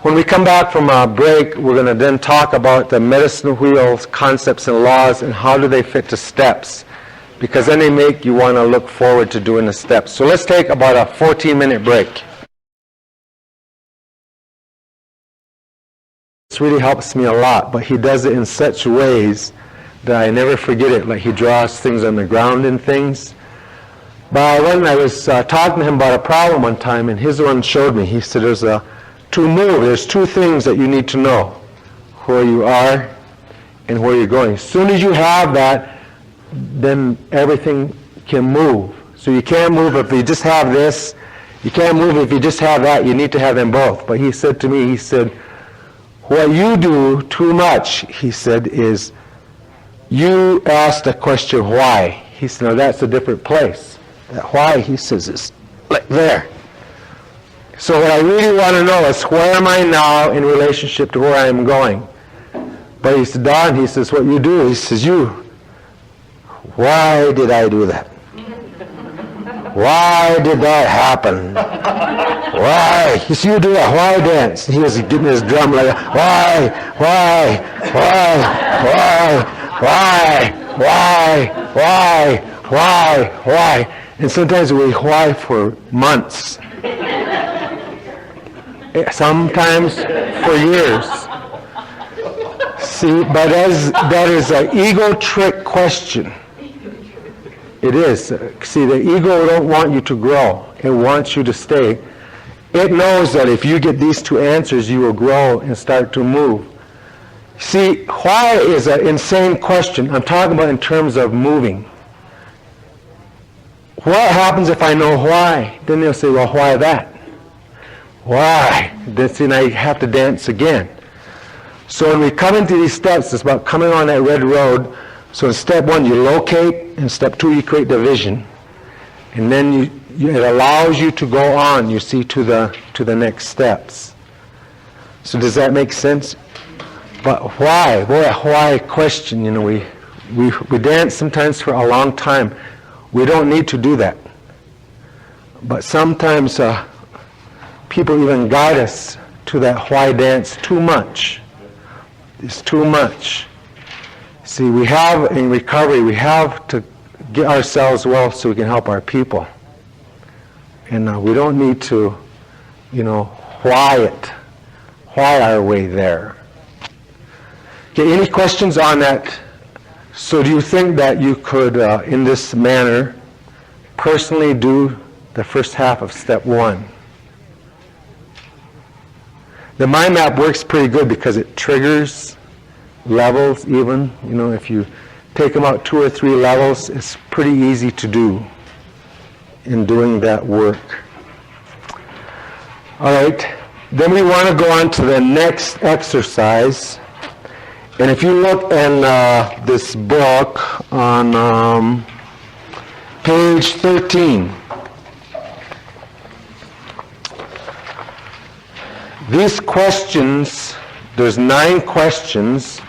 When we come back from our break, we're going to then talk about the medicine wheels, concepts, and laws, and how do they fit to steps. Because then they make you want to look forward to doing the steps. So let's take about a 14-minute break. This really helps me a lot, but he does it in such ways that I never forget it. Like he draws things on the ground and things. But when I was talking to him about a problem one time, and his one showed me, he said, there's two things that you need to know. Where you are and where you're going. As soon as you have that, then everything can move. So you can't move if you just have this. You can't move if you just have that. You need to have them both. But he said to me, he said, what you do too much, he said, is you ask the question why. He said, no, that's a different place. That why, he says, is like there. So what I really want to know is where am I now in relationship to where I am going? But he said, Don, he says, what you do, he says, why did I do that? Why did that happen? Why? You see, you do a why dance. He was getting his drum like, why? And sometimes we why for months. Sometimes for years. See, but that is an ego trick question. It is. See, the ego don't want you to grow. It wants you to stay. It knows that if you get these two answers, you will grow and start to move. See, why is an insane question. I'm talking about in terms of moving. What happens if I know why? Then they'll say, well, why that? Why? Then I have to dance again. So when we come into these steps, it's about coming on that red road. So in step one, you locate. In step two, you create the vision. And then it allows you to go on, you see, to the next steps. So does that make sense? But why? Boy, a why question. You know, we dance sometimes for a long time. We don't need to do that. But sometimes people even guide us to that why dance too much. It's too much. See, in recovery, we have to get ourselves well so we can help our people. And we don't need to, why our way there. Okay, any questions on that? So do you think that you could, in this manner, personally do the first half of step one? The mind map works pretty good because it triggers levels even. If you take them out 2 or 3 levels, it's pretty easy to do in doing that work. All right, then we want to go on to the next exercise. And if you look in this book on page 13, these questions, there's 9 questions.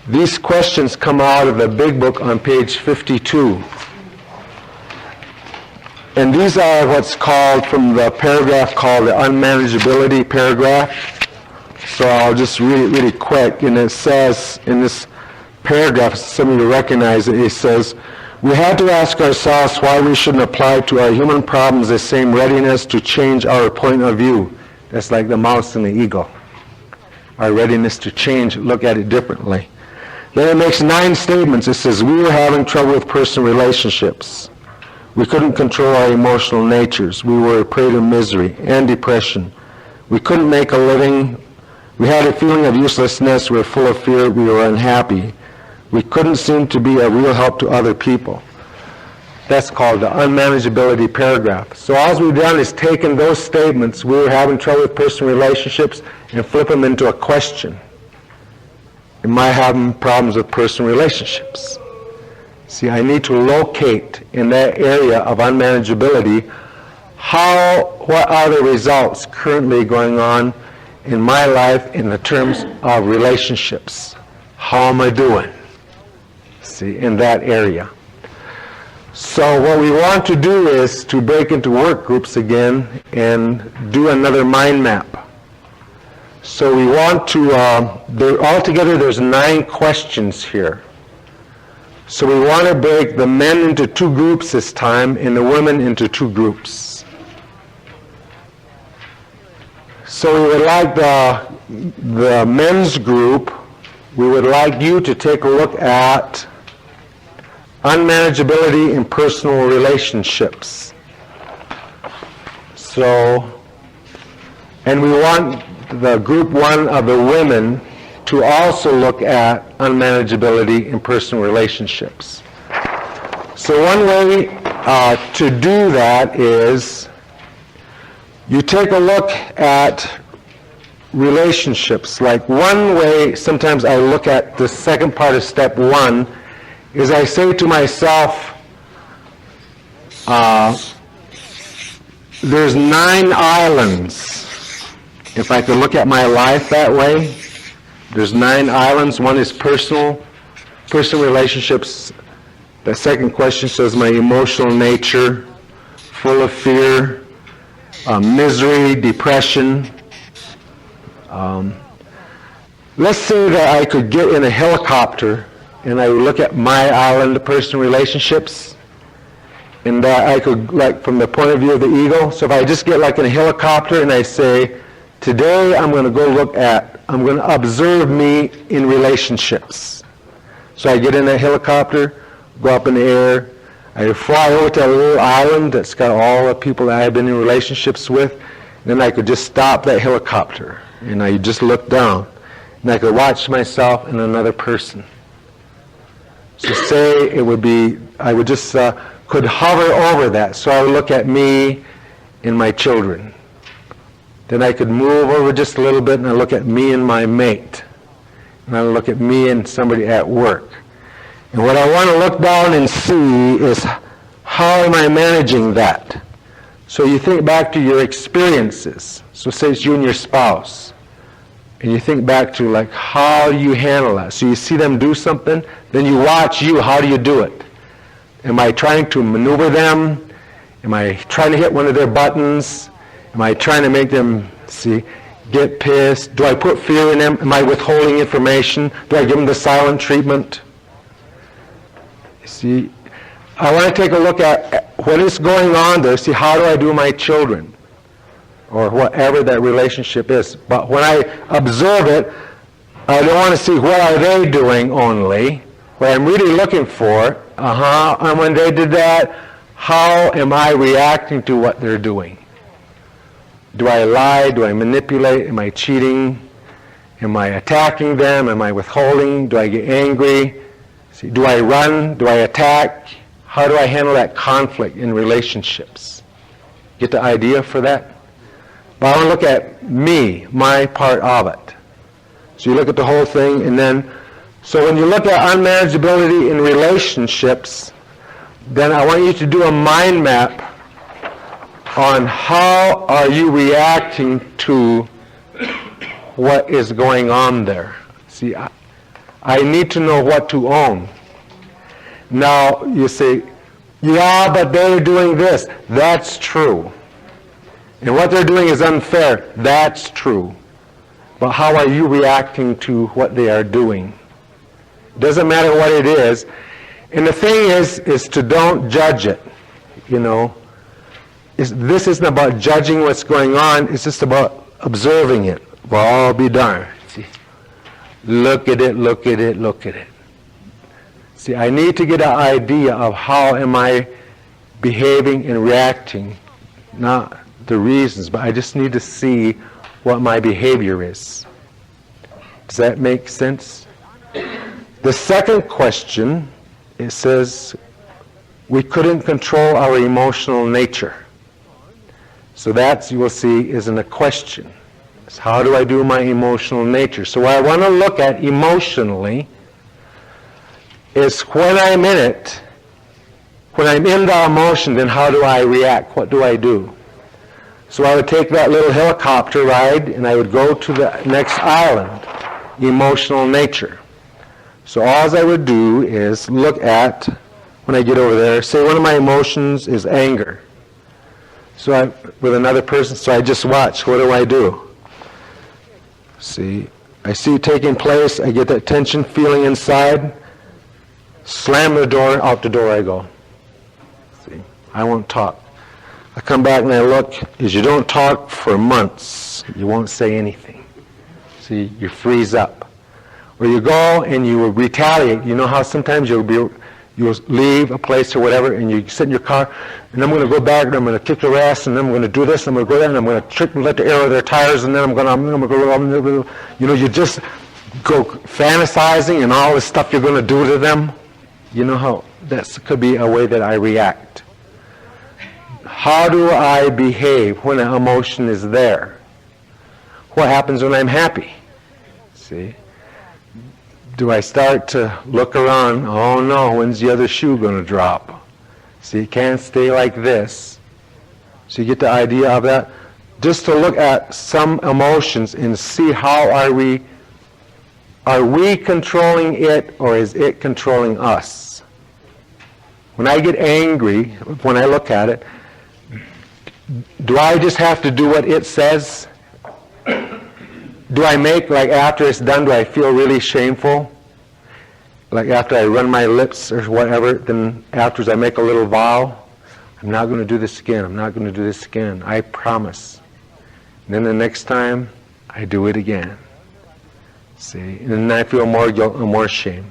These questions come out of the big book on page 52. And these are what's called, from the paragraph called the unmanageability paragraph. So I'll just read it really quick. And it says in this paragraph, some of you recognize it, it says, we have to ask ourselves why we shouldn't apply to our human problems the same readiness to change our point of view. That's like the mouse and the eagle. Our readiness to change, look at it differently. Then it makes 9 statements. It says, we were having trouble with personal relationships. We couldn't control our emotional natures. We were a prey to misery and depression. We couldn't make a living. We had a feeling of uselessness. We were full of fear. We were unhappy. We couldn't seem to be a real help to other people. That's called the unmanageability paragraph. So all we've done is taken those statements, we were having trouble with personal relationships, and flip them into a question. Am I having problems with personal relationships? See, I need to locate in that area of unmanageability what are the results currently going on in my life in the terms of relationships. How am I doing? See, in that area. So what we want to do is to break into work groups again and do another mind map. So we want to, altogether there's 9 questions here. So we want to break the men into 2 groups this time and the women into 2 groups. So we would like the men's group, we would like you to take a look at unmanageability in personal relationships. So, and we want the group 1 of the women to also look at unmanageability in personal relationships. So one way to do that is you take a look at relationships. Like one way, sometimes I look at the second part of step 1, is I say to myself, there's 9 islands. If I could look at my life that way, there's 9 islands. One is personal relationships. The second question says my emotional nature, full of fear, misery, depression. Let's say that I could get in a helicopter and I would look at my island of personal relationships, and that I could, like from the point of view of the eagle, so if I just get like in a helicopter and I say, today I'm going to observe me in relationships. So I get in a helicopter, go up in the air, I fly over to a little island that's got all the people that I've been in relationships with, and then I could just stop that helicopter, and I just look down, and I could watch myself and another person. So say it would be, I would just could hover over that, so I would look at me and my children. Then I could move over just a little bit and I look at me and my mate. And I look at me and somebody at work. And what I want to look down and see is, how am I managing that? So you think back to your experiences. So say it's you and your spouse. And you think back to like, how do you handle that? So you see them do something, then you watch you, how do you do it? Am I trying to maneuver them? Am I trying to hit one of their buttons? Am I trying to make them, get pissed? Do I put fear in them? Am I withholding information? Do I give them the silent treatment? See, I want to take a look at what is going on there. See, how do I do my children? Or whatever that relationship is. But when I observe it, I don't want to see what are they doing only. What I'm really looking for, and when they did that, how am I reacting to what they're doing? Do I lie? Do I manipulate? Am I cheating? Am I attacking them? Am I withholding? Do I get angry? See, do I run? Do I attack? How do I handle that conflict in relationships? Get the idea for that? But I want to look at me, my part of it. So you look at the whole thing, and then, so when you look at unmanageability in relationships, then I want you to do a mind map on how are you reacting to what is going on there. See, I need to know what to own. Now, you say, yeah, but they're doing this. That's true. And what they're doing is unfair. That's true. But how are you reacting to what they are doing? Doesn't matter what it is. And the thing is to don't judge it, This isn't about judging what's going on. It's just about observing it. Well, I'll be darned. See, look at it, look at it, look at it. See, I need to get an idea of how am I behaving and reacting, not the reasons, but I just need to see what my behavior is. Does that make sense? The second question, it says, we couldn't control our emotional nature. So that, you will see, isn't a question. It's how do I do my emotional nature? So what I want to look at emotionally is when I'm in it, when I'm in the emotion, then how do I react? What do I do? So I would take that little helicopter ride and I would go to the next island, emotional nature. So all I would do is look at, when I get over there, say one of my emotions is anger. So with another person, so I just watch, what do I do? See, I see it taking place. I get that tension feeling inside. Slam the door, out the door I go. See, I won't talk. I come back and I look, as you don't talk for months, you won't say anything. See, you freeze up. Or you go and you will retaliate. You know how sometimes you'll leave a place or whatever and you sit in your car and I'm going to go back and I'm going to kick your ass and then I'm going to do this and I'm going to go there and I'm going to trick and let the air of their tires and then I'm going to go, you know, you just go fantasizing and all this stuff you're going to do to them. You know how that could be a way that I react. How do I behave when an emotion is there? What happens when I'm happy? See? Do I start to look around? Oh no, when's the other shoe going to drop? See, you can't stay like this. So you get the idea of that. Just to look at some emotions and see how are we controlling it or is it controlling us? When I get angry, when I look at it, do I just have to do what it says? Do I make, like after it's done, do I feel really shameful? Like after I run my lips or whatever, then afterwards I make a little vow. I'm not going to do this again. I'm not going to do this again. I promise. And then the next time, I do it again. See? And then I feel more guilt and more shame.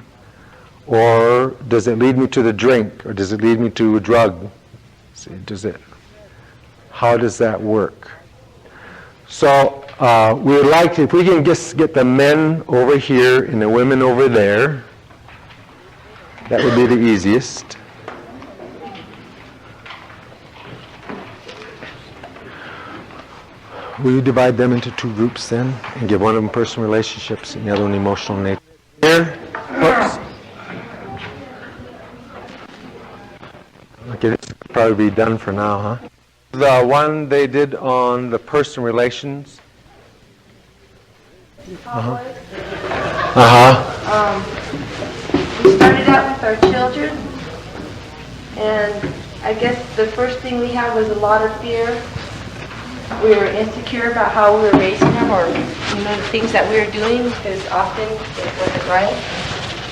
Or does it lead me to the drink? Or does it lead me to a drug? See? How does that work? So we would like to, if we can just get the men over here and the women over there, that would be the easiest. Will you divide them into two groups then and give one of them personal relationships and the other one emotional nature? Here? Oops. Okay, this will probably be done for now, huh? The one they did on the personal relations. We started out with our children, and I guess the first thing we had was a lot of fear. We were insecure about how we were raising them, or the things that we were doing, because often it wasn't right.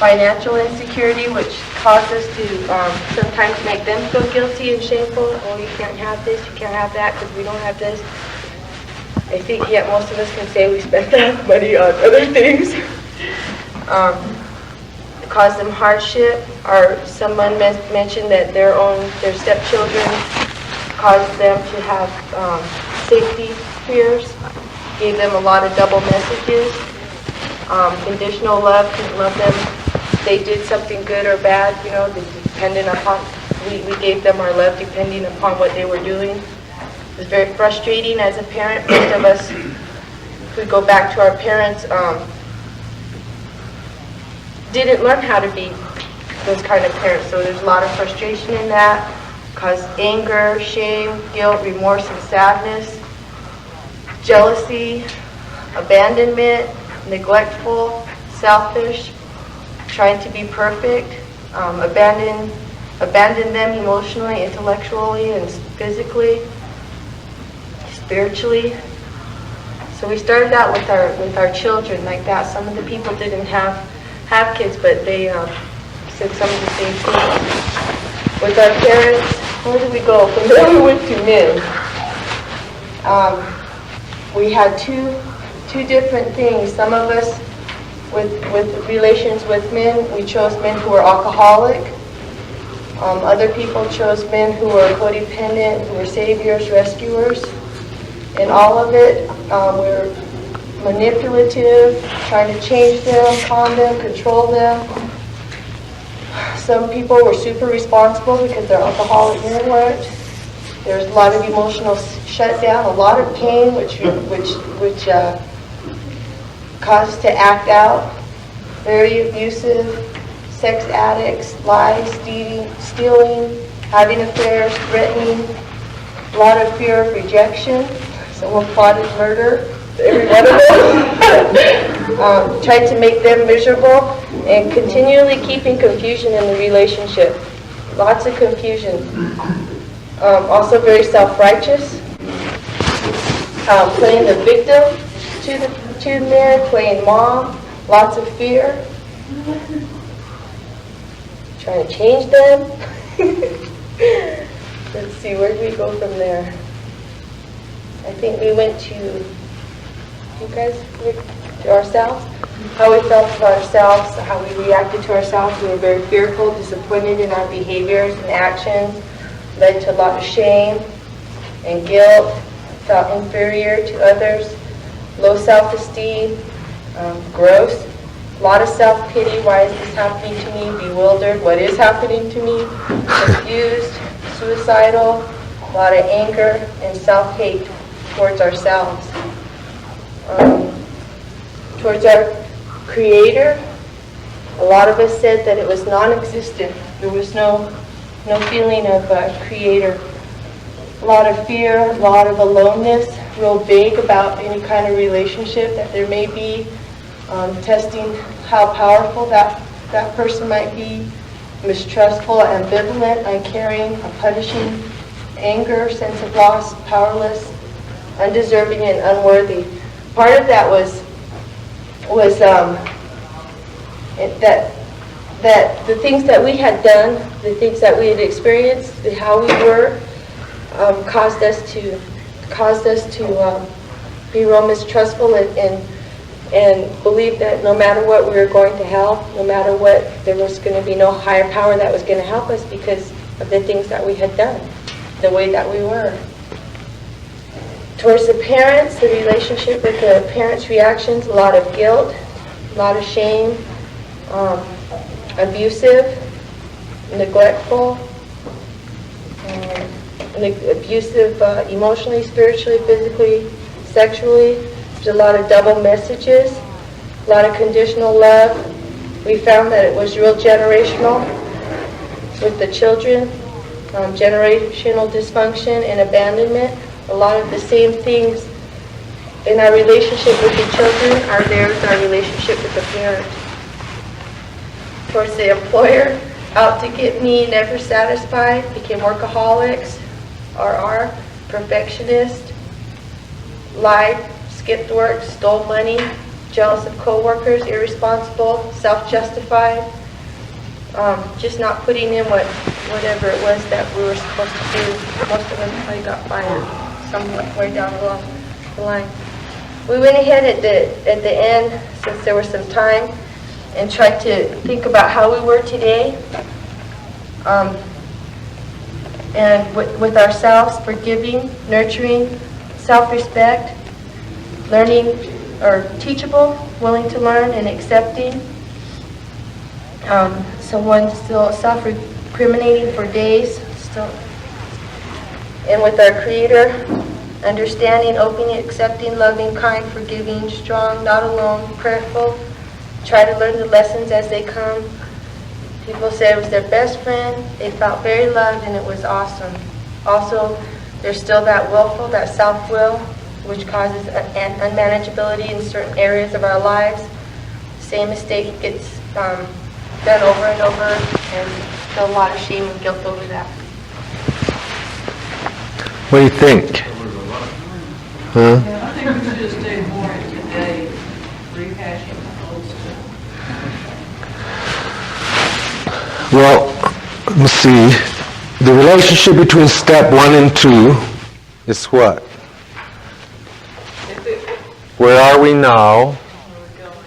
Financial insecurity, which caused us to sometimes make them feel guilty and shameful. Oh, you can't have this, you can't have that, because we don't have this. I think yet most of us can say we spent that money on other things. It caused them hardship, or someone mentioned that their stepchildren caused them to have safety fears, gave them a lot of double messages. Conditional love, couldn't love them. They did something good or bad, depending upon, we gave them our love depending upon what they were doing. It was very frustrating as a parent. Most of us, if we go back to our parents, didn't learn how to be those kind of parents. So there's a lot of frustration in that. Caused anger, shame, guilt, remorse, and sadness. Jealousy, abandonment, neglectful, selfish, trying to be perfect, abandon them emotionally, intellectually, and physically, spiritually. So we started out with our children like that. Some of the people didn't have kids, but they said some of the same things. With our parents, where did we go? From there we went to men. We had two different things. Some of us, with relations with men, we chose men who were alcoholic. Other people chose men who were codependent, who were saviors, rescuers. In all of it, we were manipulative, trying to change them, calm them, control them. Some people were super responsible because their alcoholic men weren't. There's a lot of emotional shutdown, a lot of pain, which caused us to act out. Very abusive, sex addicts, lies, stealing, having affairs, threatening. A lot of fear of rejection. Someone plotted murder. Every one of them. Tried to make them miserable and continually keeping confusion in the relationship. Lots of confusion. Also very self-righteous. Playing the victim. two men playing mom, lots of fear. Trying to change them. Let's see, where do we go from there? I think we went to, you guys, to ourselves. How we felt about ourselves, how we reacted to ourselves. We were very fearful, disappointed in our behaviors and actions, led to a lot of shame and guilt, felt inferior to others, low self-esteem, gross, a lot of self-pity. Why is this happening to me? Bewildered. What is happening to me? Confused, suicidal, a lot of anger and self-hate towards ourselves. Towards our Creator, a lot of us said that it was non-existent. There was no feeling of Creator. A lot of fear, a lot of aloneness, real vague about any kind of relationship that there may be, testing how powerful that person might be, mistrustful, ambivalent, uncaring, punishing, anger, sense of loss, powerless, undeserving, and unworthy. Part of that was that the things that we had done, the things that we had experienced, how we were, caused us to be real mistrustful and believe that no matter what we were going to hell, no matter what, there was going to be no higher power that was going to help us because of the things that we had done, the way that we were. Towards the parents, the relationship with the parents' reactions, a lot of guilt, a lot of shame, abusive, neglectful, abusive emotionally, spiritually, physically, sexually. There's a lot of double messages, a lot of conditional love. We found that it was real generational with the children, generational dysfunction and abandonment. A lot of the same things in our relationship with the children are there with our relationship with the parent. Towards the employer, out to get me, never satisfied, became workaholics, RR, perfectionist, lied, skipped work, stole money, jealous of coworkers, irresponsible, self-justified, just not putting in whatever it was that we were supposed to do. Most of them probably got fired somewhere down the line. We went ahead at the end, since there was some time, and tried to think about how we were today, and with ourselves, forgiving, nurturing, self-respect, learning, or teachable, willing to learn, and accepting. Someone still self-recriminating for days, still. And with our Creator, understanding, open, accepting, loving, kind, forgiving, strong, not alone, prayerful, try to learn the lessons as they come. People said it was their best friend. They felt very loved, and it was awesome. Also, there's still that willful, that self-will, which causes unmanageability in certain areas of our lives. Same mistake gets done over and over, and feel a lot of shame and guilt over that. What do you think? Huh? Yeah, I think we should have stayed more in today, rehashing the old stuff. Well, let's see. The relationship between step 1 and 2 is what? Where are we now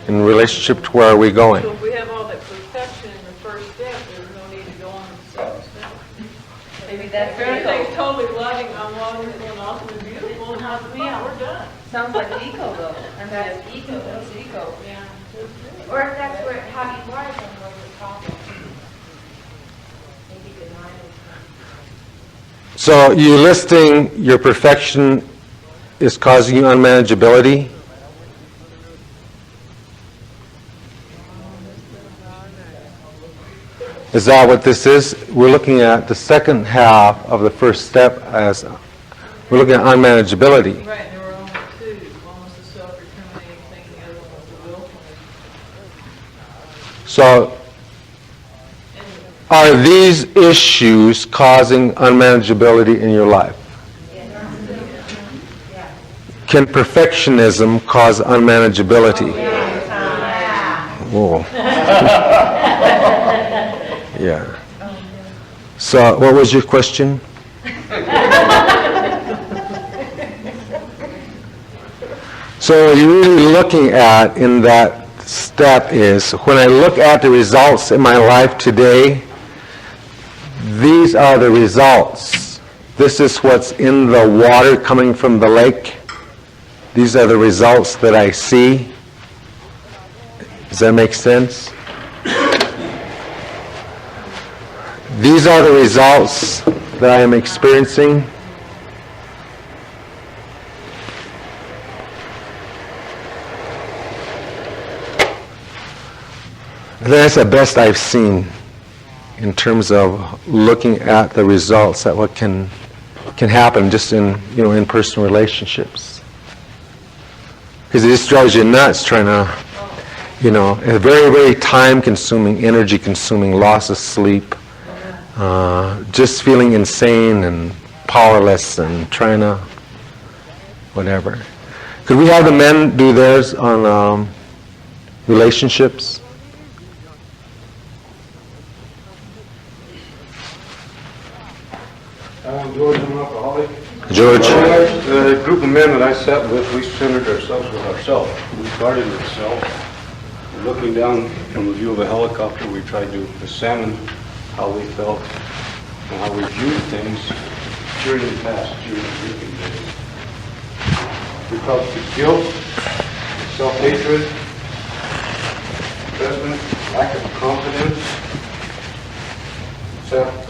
in relationship to where are we going? So if we have all that perfection in the first step, there's no need to go on to the second step. Maybe that's If everything's totally loving, unloving, and awesome and beautiful, and we're done. sounds like ego though. And that's ego, that's ego. Yeah. Or if that's where how you are, then what's the problem? Maybe denying it. So you're listing your perfection is causing you unmanageability? Is that what this is? We're looking at the second half of the first step as we're looking at unmanageability. Right, there were only two. One was the self-recriminating thinking, the other one was the willful. So are these issues causing unmanageability in your life? can perfectionism cause unmanageability? Whoa. Yeah. So, what was your question? So, what you're really looking at in that step is, when I look at the results in my life today, these are the results. This is what's in the water coming from the lake. These are the results that I see. Does that make sense? These are the results that I am experiencing. That's the best I've seen in terms of looking at the results, at what can happen just in in-person relationships. Because it just drives you nuts trying to, a very, very time-consuming, energy-consuming, loss of sleep, just feeling insane and powerless and trying to whatever. Could we have the men do theirs on relationships? George, I'm an alcoholic. George? The group of men that I sat with, we centered ourselves with ourselves. We started with self. Looking down from the view of a helicopter, we tried to examine how we felt and how we viewed things during the past, during the drinking days. We felt the guilt, self-hatred, resentment, lack of confidence,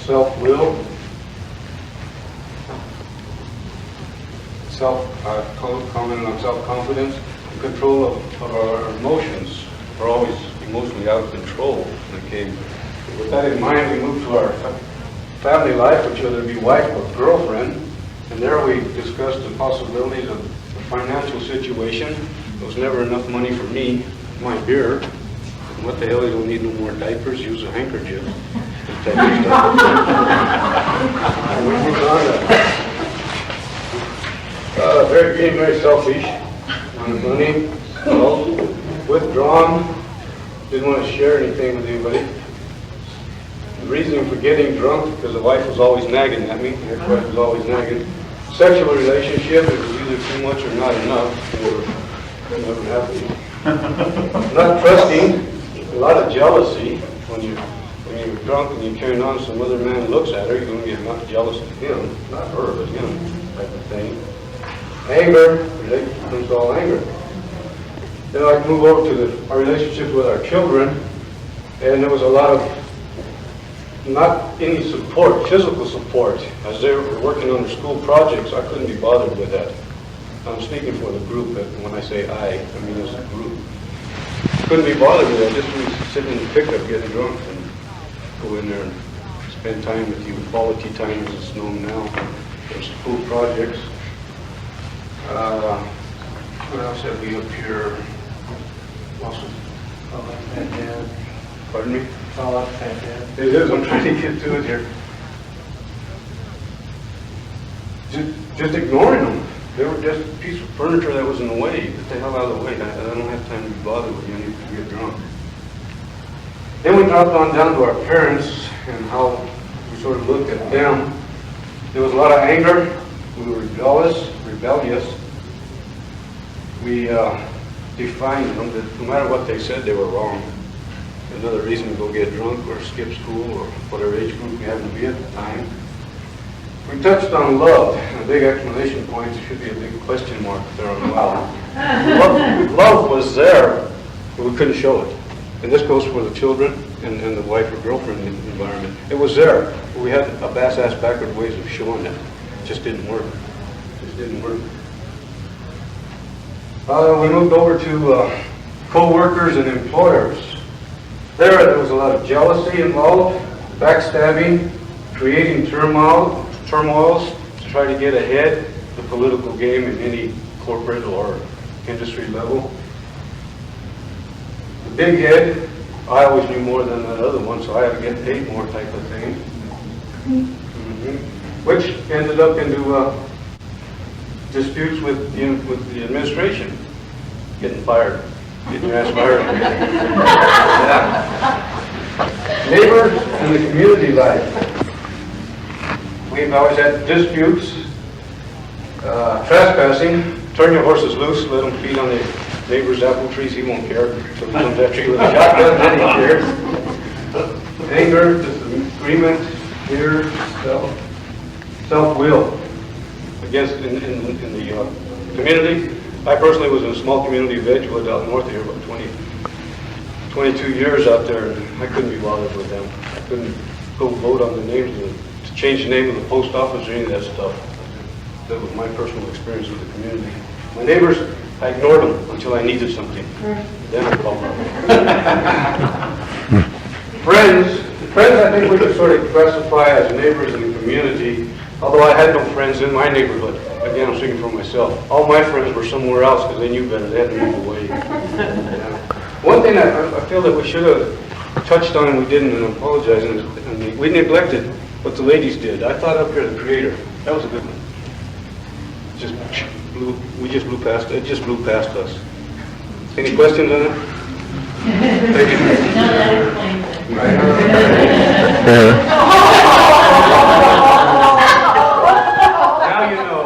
self-will, comment on self-confidence, and control of our emotions. We're always emotionally out of control. With that in mind, we moved to our family life, which whether it be wife or girlfriend, and there we discussed the possibilities of the financial situation. There was never enough money for me, my beer. And what the hell, you don't need no more diapers, use a handkerchief. And we moved on to being very selfish on the money, withdrawn, didn't want to share anything with anybody. The reasoning for getting drunk, because the wife was always nagging at me, the ex-wife was always nagging. Sexual relationship, it was either too much or not enough. We were never happy. Not trusting, a lot of jealousy. When you're drunk and you're carrying on, some other man looks at her, you're going to get not jealous of him, not her, but him, type of thing. Anger, relationships all anger. Then I move over to our relationships with our children, and there was a lot of not any support, physical support, as they were working on their school projects. I couldn't be bothered with that. I'm speaking for the group, but when I say I mean as a group. Couldn't be bothered with that. Just really sit in the pickup, getting drunk, and go in there and spend time with you. Quality time, as it's known now. There's school projects. What else have we up here? Pardon me? It is. I'm trying to get to it here. Just ignoring them. They were just a piece of furniture that was in the way. Get the hell out of the way. I don't have time to be bothered with you. I need to get drunk. Then we dropped on down to our parents and how we sort of looked at them. There was a lot of anger. We were rebellious. We defined them that no matter what they said, they were wrong. Another reason to go get drunk or skip school or whatever age group we happened to be at the time. We touched on love. A big exclamation point. There should be a big question mark there on love. Love was there, but we couldn't show it. And this goes for the children and the wife or girlfriend environment. It was there, but we had a bass-ass backward ways of showing it. It just didn't work. We moved over to co-workers and employers. There was a lot of jealousy involved, backstabbing, creating turmoils to try to get ahead the political game in any corporate or industry level. The big head, I always knew more than that other one, so I had to get paid more type of thing. Which ended up into disputes with the administration, getting fired, getting your ass fired. Yeah. Neighbors and the community life. We've always had disputes, trespassing, turn your horses loose, let them feed on the neighbor's apple trees, he won't care. So he comes after you with a shotgun, then he cares. Anger, disagreement, fear, self-will against in the community. I personally was in a small community of Edgewood out north here, about 22 years out there, and I couldn't be bothered with them. I couldn't go vote on the names to change the name of the post office or any of that stuff. That was my personal experience with the community. My neighbors, I ignored them until I needed something. Then I called them. Friends, I think we could sort of classify as neighbors in the community, although I had no friends in my neighborhood. Again, I'm speaking for myself. All my friends were somewhere else because they knew better. They had to move away. One thing I feel that we should have touched on and we didn't, and I'm apologizing, is we neglected what the ladies did. I thought up here the Creator. That was a good one. We just blew past it. It just blew past us. Any questions on it? Thank you. No, that explains it. Now you know.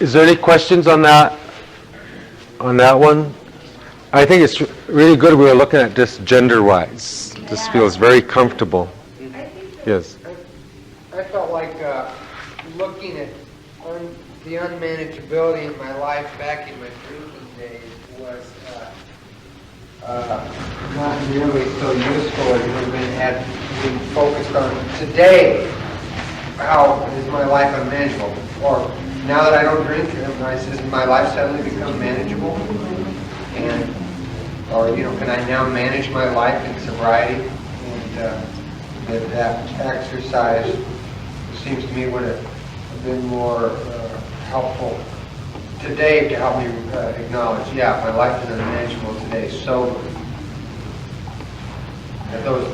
Is there any questions on that one? I think it's really good we were looking at this gender-wise. This feels very comfortable. Yes. I felt like looking at the unmanageability in my life back in my drinking days was not nearly so useful as it would have been had been focused on today. How is my life unmanageable? Or now that I don't drink, has my life suddenly become manageable? And or can I now manage my life in sobriety? And that exercise seems to me would have been more helpful today to help me acknowledge, yeah, my life is unmanageable today, sober. Because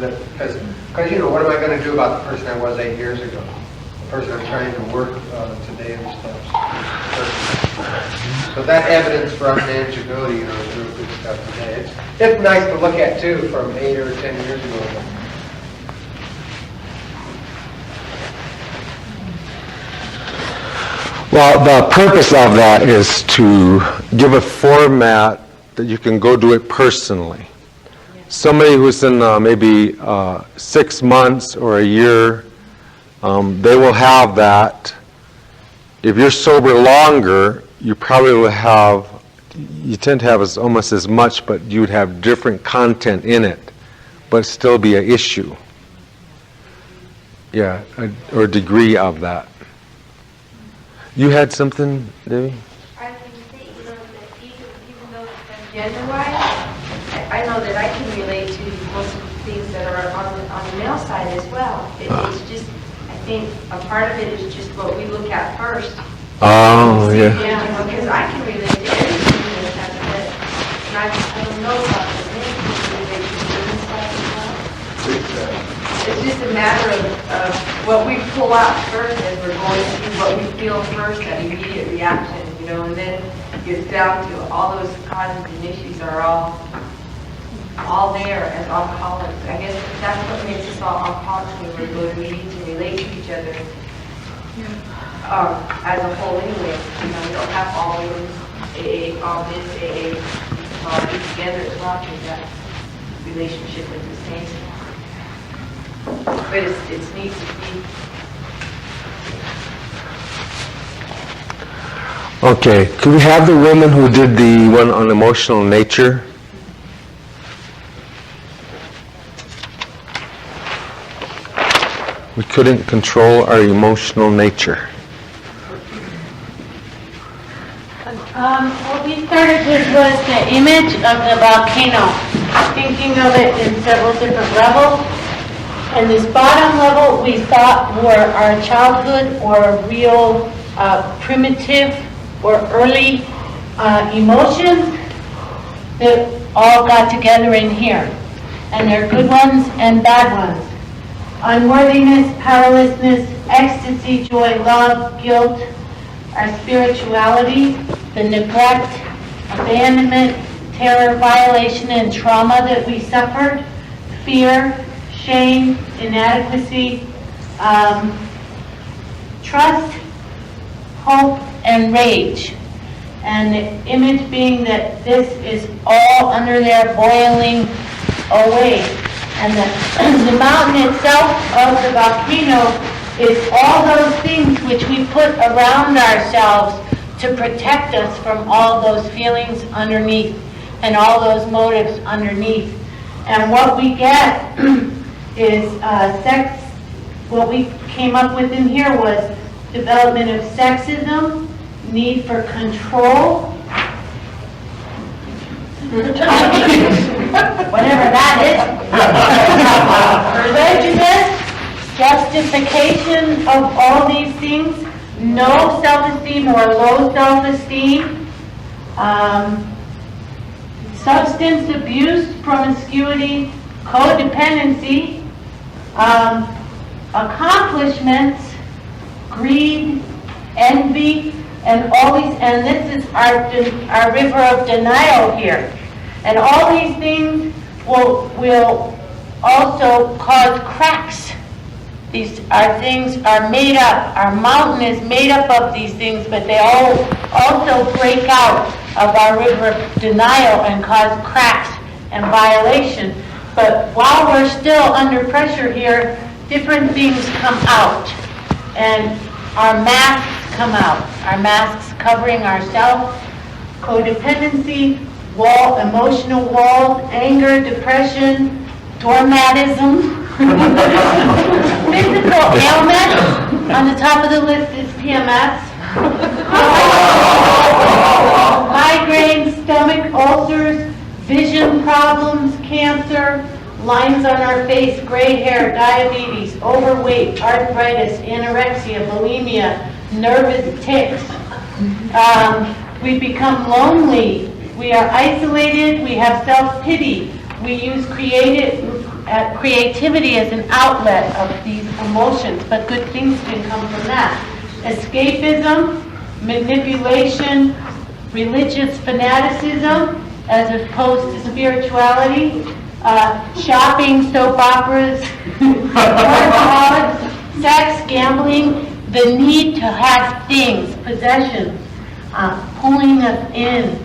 what am I going to do about the person I was 8 years ago? The person I'm trying to work today and stuff. So that evidence for unmanageability, is real good stuff today. It's nice to look at too from 8 or 10 years ago. Well, the purpose of that is to give a format that you can go do it personally. Somebody who's in maybe 6 months or a year, they will have that. If you're sober longer, you probably will have, you tend to have almost as much, but you would have different content in it, but still be an issue. Yeah, or degree of that. You had something, Debbie? I would say, that even though it's gender-wise, I know that I can relate to most of the things that are on the male side as well. It's just, I think a part of it is just what we look at first. Oh, yeah. Yeah, because I can relate to everything that has said. And I don't know about the men relationship and stuff as well. It's just a matter of what we pull out first as we're going through, what we feel first, that immediate reaction, and then it's down to all those causes and issues are all there as alcoholics. I guess that's what makes us all alcoholics when we go to meetings and relate to each other as a whole anyway. We don't have all those AA, all this AA, all be together as well to that relationship with the saints. But it's neat to see. Okay, could we have the women who did the one on emotional nature? We couldn't control our emotional nature. What we started with was the image of the volcano, thinking of it in several different levels. And this bottom level we thought were our childhood or real primitive or early emotions that all got together in here. and there are good ones and bad ones. Unworthiness, powerlessness, ecstasy, joy, love, guilt, our spirituality, the neglect, abandonment, terror, violation, and trauma that we suffered, fear, shame, inadequacy, trust, hope, and rage. And the image being that this is all under there boiling away. And the mountain itself of the volcano is all those things which we put around ourselves to protect us from all those feelings underneath and all those motives underneath. And what we get is sex. What we came up with in here was development of sexism, need for control, whatever that is, prejudice, justification of all these things, no self-esteem or low self-esteem, substance abuse, promiscuity, codependency, accomplishments, greed, envy, and all these, and this is our river of denial here. And all these things will also cause cracks. These are things are made up. Our mountain is made up of these things, but they all also break out of our river of denial and cause cracks and violation. But while we're still under pressure here, different things come out. And our masks come out. Our masks covering ourselves, codependency, emotional walls, anger, depression, doormatism, physical ailment. On the top of the list is PMS. Migraines, stomach ulcers, vision problems, cancer, lines on our face, gray hair, diabetes, overweight, arthritis, anorexia, bulimia, nervous tics. We become lonely. We are isolated. We have self-pity. We use creativity as an outlet of these emotions, but good things can come from that. Escapism, manipulation, religious fanaticism as opposed to spirituality, shopping, soap operas, workaholics, sex, gambling, the need to have things, possessions, pulling us in.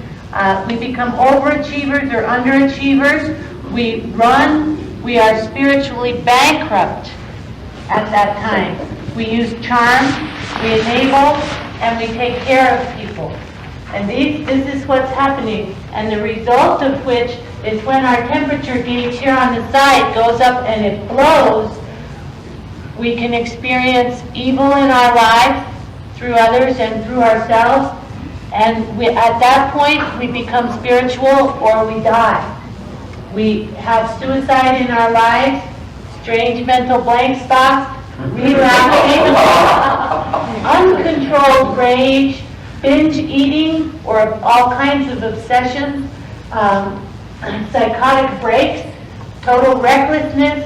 We become overachievers or underachievers. We run. We are spiritually bankrupt at that time. We use charm, we enable, and we take care of people. And this is what's happening. And the result of which is when our temperature gauge here on the side goes up and it blows, we can experience evil in our lives through others and through ourselves. And at that point, we become spiritual or we die. We have suicide in our lives, strange mental blank spots, relapsing, uncontrolled rage, binge eating, or all kinds of obsessions, psychotic breaks, total recklessness,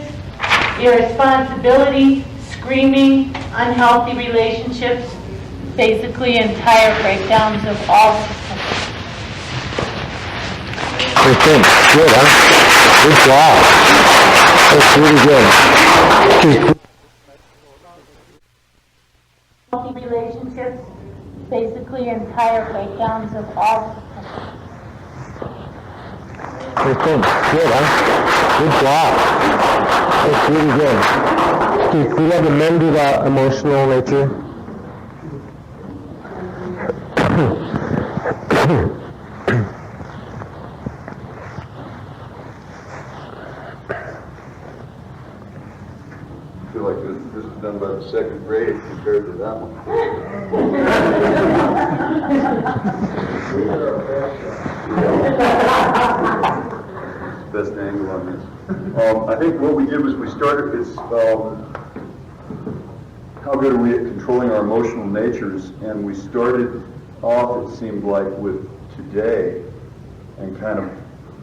irresponsibility, screaming, unhealthy relationships, basically entire breakdowns of all systems. Okay, good, huh? Good job. That's really good. Healthy relationships, basically entire breakdowns of all systems. Okay, good, huh? Good job. That's really good. Can we have the men do the emotional nature? I feel like this is done by the second grade compared to that one. Best angle on this. I think what we did was we started this, how good are we at controlling our emotional natures, and we started off, it seemed like, with today, and kind of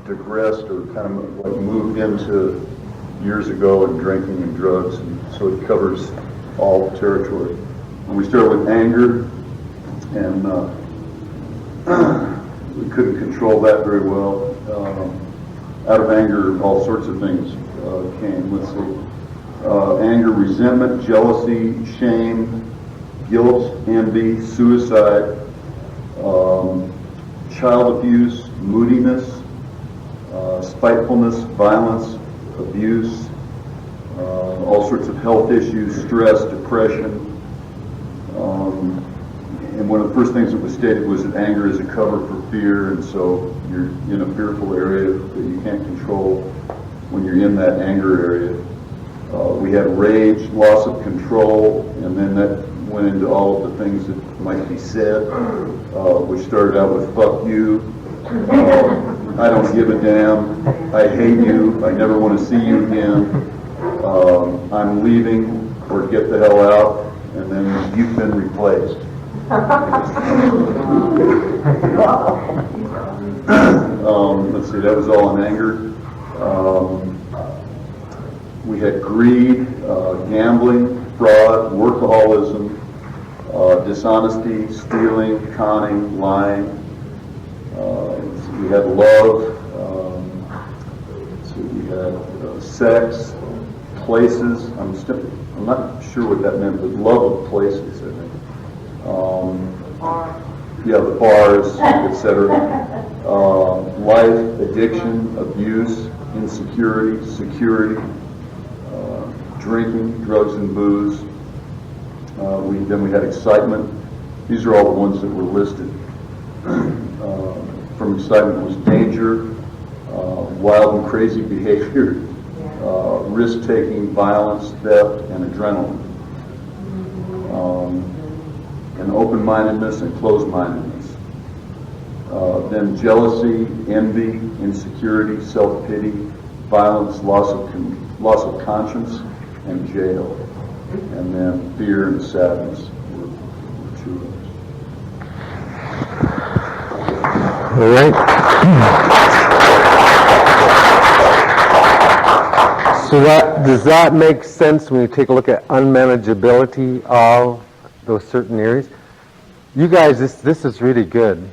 digressed or kind of like moved into years ago in drinking and drugs, and so it covers all the territory. And we started with anger, and we couldn't control that very well. Out of anger, all sorts of things came. Let's see. Anger, resentment, jealousy, shame, guilt, envy, suicide, child abuse, moodiness, spitefulness, violence, abuse, all sorts of health issues, stress, depression. And one of the first things that was stated was that anger is a cover for fear, and so you're in a fearful area that you can't control when you're in that anger area. We had rage, loss of control, and then that went into all of the things that might be said, which started out with "fuck you," "I don't give a damn," "I hate you," "I never want to see you again," "I'm leaving," or "get the hell out," and then "you've been replaced." Let's see, that was all in anger. We had greed, gambling, fraud, workaholism, dishonesty, stealing, conning, lying. We had love. We had sex, places. I'm not sure what that meant, but love of places, I think. Yeah, the bars, etc. Life, addiction, abuse, insecurity, security, drinking, drugs and booze. Then we had excitement. These are all the ones that were listed. From excitement was danger, wild and crazy behavior, risk-taking, violence, theft, and adrenaline. And open-mindedness and closed-mindedness. Then jealousy, envy, insecurity, self-pity, violence, loss of conscience, and jail. And then fear and sadness were two of those. All right. So does that make sense when you take a look at unmanageability of those certain areas? You guys, this is really good.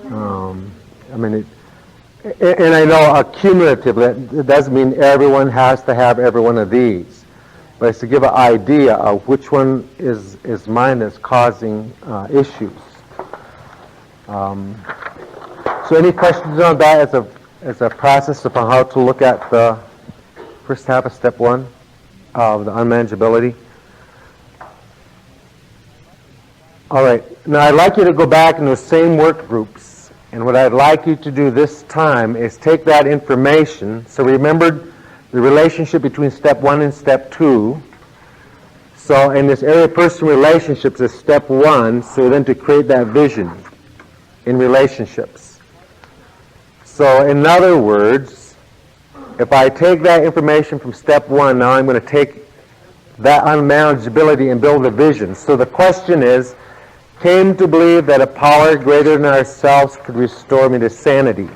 I mean, and I know accumulatively, it doesn't mean everyone has to have every one of these, but it's to give an idea of which one is mine that's causing issues. So any questions on that as a process of how to look at the first half of step one of the unmanageability? All right. Now I'd like you to go back in those same work groups, and what I'd like you to do this time is take that information. So remember the relationship between step one and step two. So in this area of person relationships is step one, so then to create that vision in relationships. So in other words, if I take that information from step one, now I'm going to take that unmanageability and build a vision. So the question is, came to believe that a power greater than ourselves could restore me to sanity.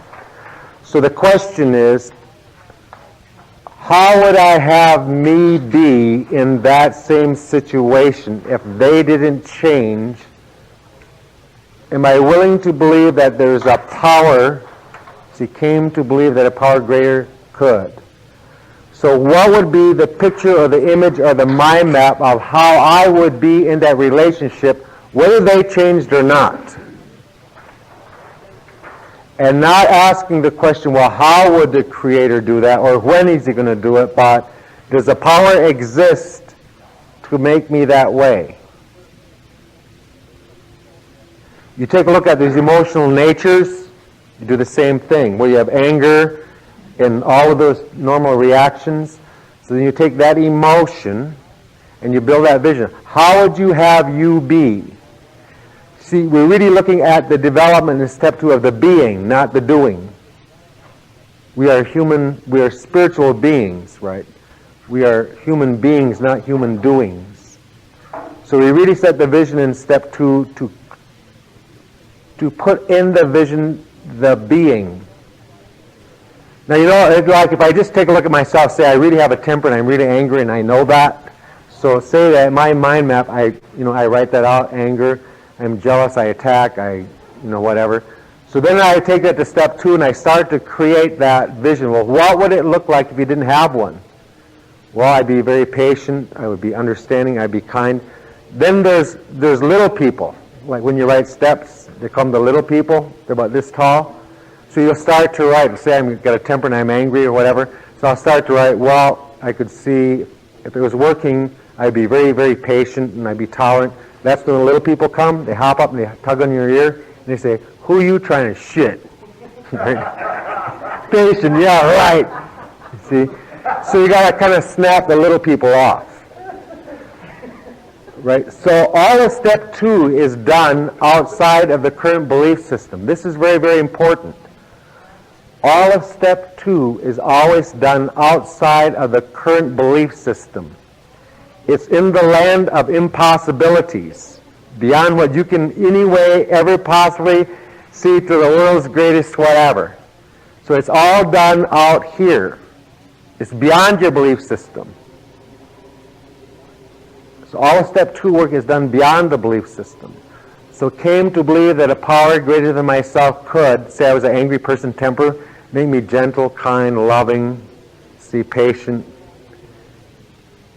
So the question is, how would I have me be in that same situation if they didn't change? Am I willing to believe that there's a power? He came to believe that a power greater could. So what would be the picture or the image or the mind map of how I would be in that relationship, whether they changed or not? And not asking the question, well, how would the Creator do that, or when is He going to do it, but does a power exist to make me that way? You take a look at these emotional natures, you do the same thing, where you have anger and all of those normal reactions. So then you take that emotion and you build that vision. How would you have you be? See, we're really looking at the development in step two of the being, not the doing. We are spiritual beings, right? We are human beings, not human doings. So we really set the vision in step two to put in the vision the being. Now, it's like if I just take a look at myself, say I really have a temper and I'm really angry and I know that. So say that in my mind map, I write that out, anger, I'm jealous, I attack, whatever. So then I take that to step 2 and I start to create that vision. Well, what would it look like if you didn't have one? Well, I'd be very patient, I would be understanding, I'd be kind. Then there's little people. Like when you write steps, they come the little people, they're about this tall. So you'll start to write, say I've got a temper and I'm angry or whatever. So I'll start to write, well, I could see if it was working, I'd be very, very patient and I'd be tolerant. That's when the little people come, they hop up and they tug on your ear and they say, who are you trying to shit? Patient, yeah, right. See? So you got to kind of snap the little people off. Right? So all of step 2 is done outside of the current belief system. This is very, very important. All of step 2 is always done outside of the current belief system. It's in the land of impossibilities, beyond what you can any way ever possibly see to the world's greatest whatever. So it's all done out here. It's beyond your belief system. So all of step 2 work is done beyond the belief system. So came to believe that a power greater than myself could, say I was an angry person, temper, make me gentle, kind, loving, see, patient.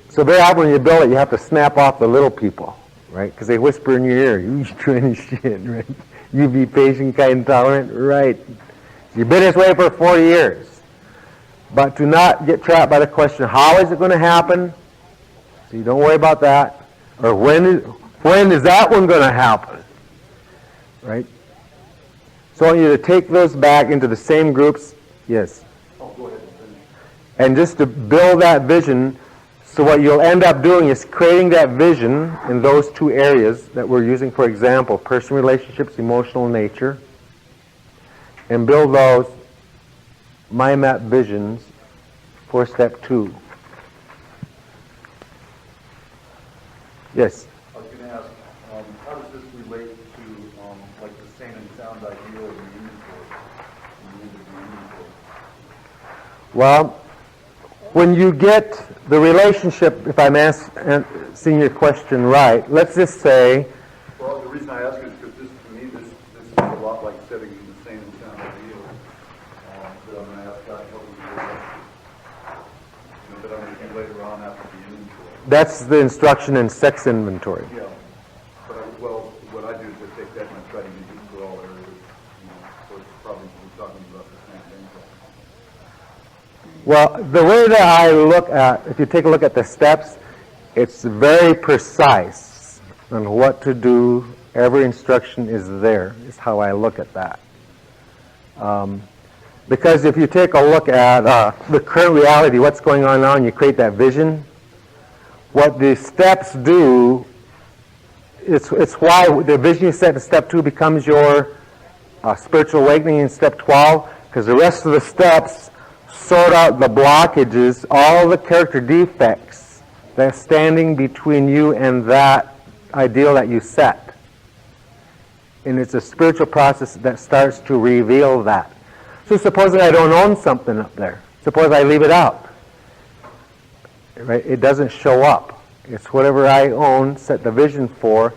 So very often when you build it, you have to snap off the little people, right? Because they whisper in your ear, you trying to shit, right? You be patient, kind, tolerant, right? You've been this way for 40 years. But do not get trapped by the question, how is it going to happen? So you don't worry about that. Or when is that one going to happen? Right? So I want you to take those back into the same groups. Yes. Oh, go ahead. And just to build that vision, so what you'll end up doing is creating that vision in those 2 areas that we're using, for example, person relationships, emotional nature, and build those mind map visions for step 2. Yes? I was going to ask, how does this relate to like the sane and sound idea of the inventory? Well, when you get the relationship, if I'm seeing your question right, let's just say... Well, the reason I ask is because to me, this is a lot like setting the sane and sound idea that I'm going to ask God to help me do that I'm going to do later on after the inventory. That's the instruction in sex inventory. Yeah. But what I do is I take that and I try to use it for all areas. So it's probably we're talking about the same thing. Well, the way that I look at, if you take a look at the steps, it's very precise on what to do. Every instruction is there, is how I look at that. Because if you take a look at the current reality, what's going on now, and you create that vision, what the steps do, it's why the vision you set in step 2 becomes your spiritual awakening in step 12, because the rest of the steps sort out the blockages, all the character defects that's standing between you and that ideal that you set. And it's a spiritual process that starts to reveal that. So supposing I don't own something up there. Suppose I leave it out. Right? It doesn't show up. It's whatever I own, set the vision for,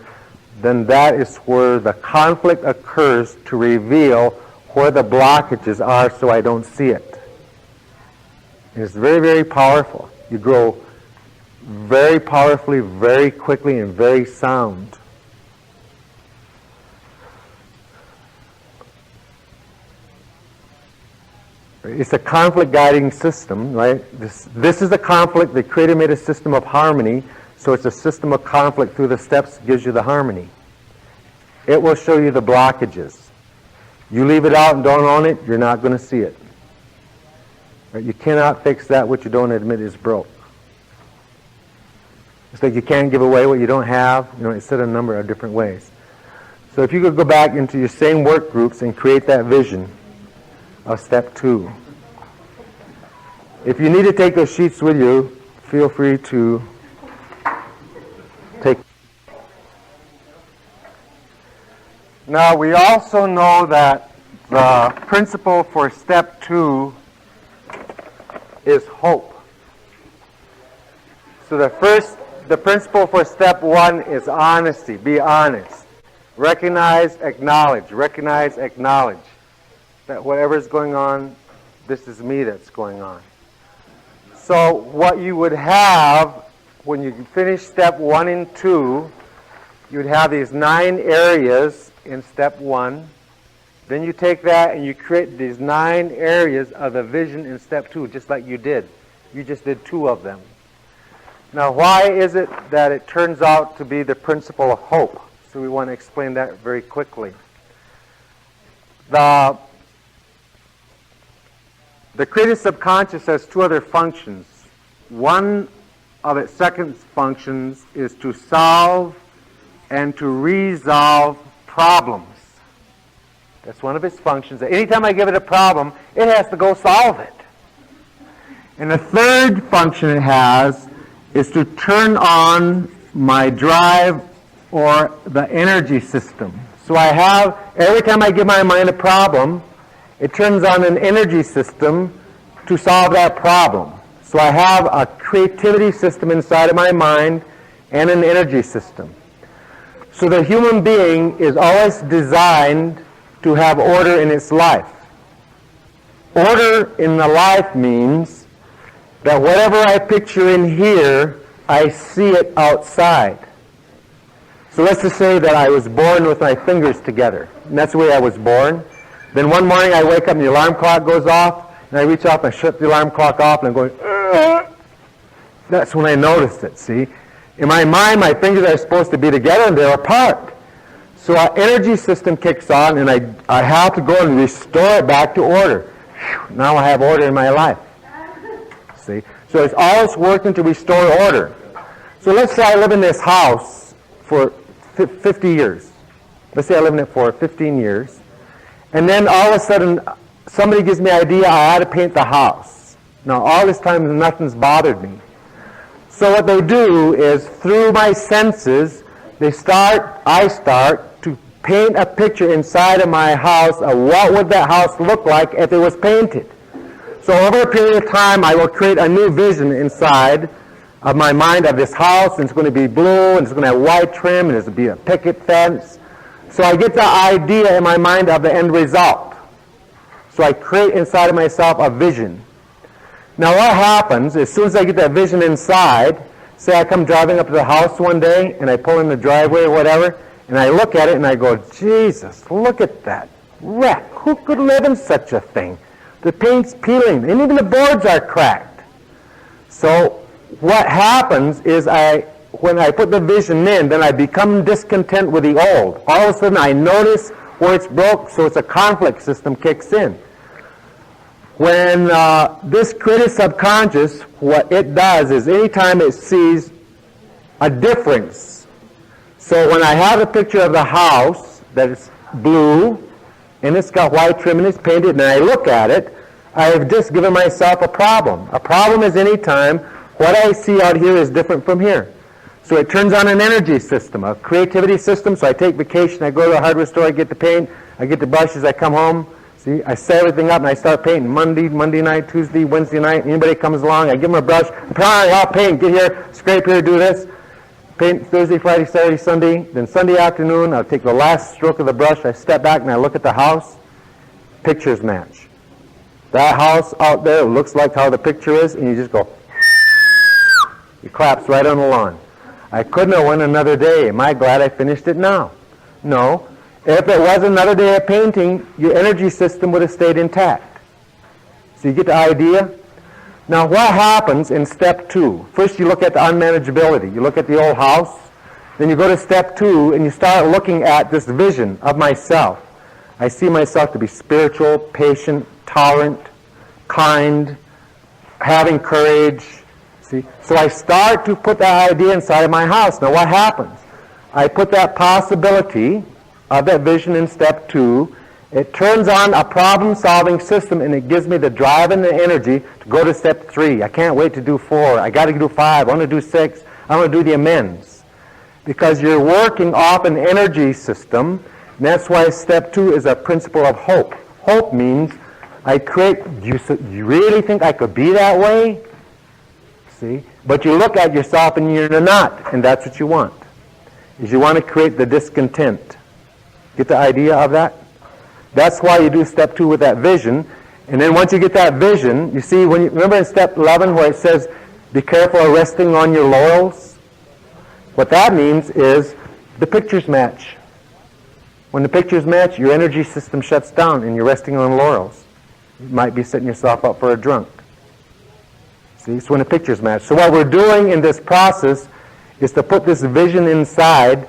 then that is where the conflict occurs to reveal where the blockages are so I don't see it. And it's very, very powerful. You grow very powerfully, very quickly, and very sound. It's a conflict guiding system, right? This is a conflict. The Creator made a system of harmony, so it's a system of conflict through the steps that gives you the harmony. It will show you the blockages. You leave it out and don't own it, you're not going to see it. Right? You cannot fix that which you don't admit is broke. It's like you can't give away what you don't have. It's said a number of different ways. So if you could go back into your same work groups and create that vision of step 2. If you need to take those sheets with you, feel free to take. Now we also know that the principle for step 2 is hope. So the principle for step 1 is honesty. Be honest. Recognize, acknowledge. Recognize, acknowledge. That whatever is going on, this is me that's going on. So what you would have when you finish step 1 and 2, you'd have these 9 areas in step 1. Then you take that and you create these 9 areas of the vision in step 2, just like you did. You just did 2 of them. Now, why is it that it turns out to be the principle of hope? So we want to explain that very quickly. The creative subconscious has 2 other functions. One of its second functions is to solve and to resolve problems. That's one of its functions. Anytime I give it a problem, it has to go solve it. And the third function it has is to turn on my drive or the energy system. So I have, every time I give my mind a problem, it turns on an energy system to solve that problem. So I have a creativity system inside of my mind and an energy system. So the human being is always designed to have order in its life. Order in the life means that whatever I picture in here, I see it outside. So let's just say that I was born with my fingers together, and that's the way I was born. Then one morning I wake up and the alarm clock goes off, and I reach up and shut the alarm clock off, and I'm going, "Ugh." That's when I noticed it, see? In my mind, my fingers are supposed to be together, and they're apart. So our energy system kicks on, and I have to go and restore it back to order. Whew, now I have order in my life. See? So it's always working to restore order. So let's say I live in this house for 50 years. Let's say I live in it for 15 years. And then all of a sudden, somebody gives me an idea I ought to paint the house. Now, all this time, nothing's bothered me. So what they do is, through my senses, I start to paint a picture inside of my house of what would that house look like if it was painted. So over a period of time, I will create a new vision inside of my mind of this house, and it's going to be blue, and it's going to have white trim, and there's going to be a picket fence. So I get the idea in my mind of the end result. So I create inside of myself a vision. Now what happens, as soon as I get that vision inside, say I come driving up to the house one day, and I pull in the driveway or whatever, and I look at it and I go, Jesus, look at that wreck. Who could live in such a thing? The paint's peeling, and even the boards are cracked. So what happens is when I put the vision in, then I become discontent with the old. All of a sudden I notice where it's broke, so it's a conflict system kicks in. When this creative subconscious, what it does is anytime it sees a difference. So when I have a picture of the house that is blue, and it's got white trim and it's painted, and I look at it, I have just given myself a problem. A problem is any time what I see out here is different from here. So it turns on an energy system, a creativity system. So I take vacation, I go to the hardware store, I get the paint, I get the brushes, I come home, see, I set everything up and I start painting Monday night, Tuesday, Wednesday night. Anybody comes along, I give them a brush, I'll paint, get here, scrape here, do this. Paint Thursday, Friday, Saturday, Sunday. Then Sunday afternoon, I'll take the last stroke of the brush, I step back and I look at the house. Pictures match. That house out there looks like how the picture is, and you just go, it claps right on the lawn. I couldn't have went another day. Am I glad I finished it now? No. If it was another day of painting, your energy system would have stayed intact. So you get the idea? Now what happens in step 2? First you look at the unmanageability. You look at the old house. Then you go to step 2 and you start looking at this vision of myself. I see myself to be spiritual, patient, tolerant, kind, having courage. See? So I start to put that idea inside of my house. Now what happens? I put that possibility of that vision in step 2. It turns on a problem-solving system, and it gives me the drive and the energy to go to step 3. I can't wait to do 4. I got to do 5. I want to do 6. I want to do the amends. Because you're working off an energy system, and that's why step 2 is a principle of hope. Hope means you really think I could be that way? See? But you look at yourself and you're not, and that's what you want. Is you want to create the discontent. Get the idea of that? That's why you do step 2 with that vision. And then once you get that vision, you see, remember in step 11 where it says, be careful of resting on your laurels? What that means is the pictures match. When the pictures match, your energy system shuts down and you're resting on laurels. You might be setting yourself up for a drunk. See, so when the pictures match. So what we're doing in this process is to put this vision inside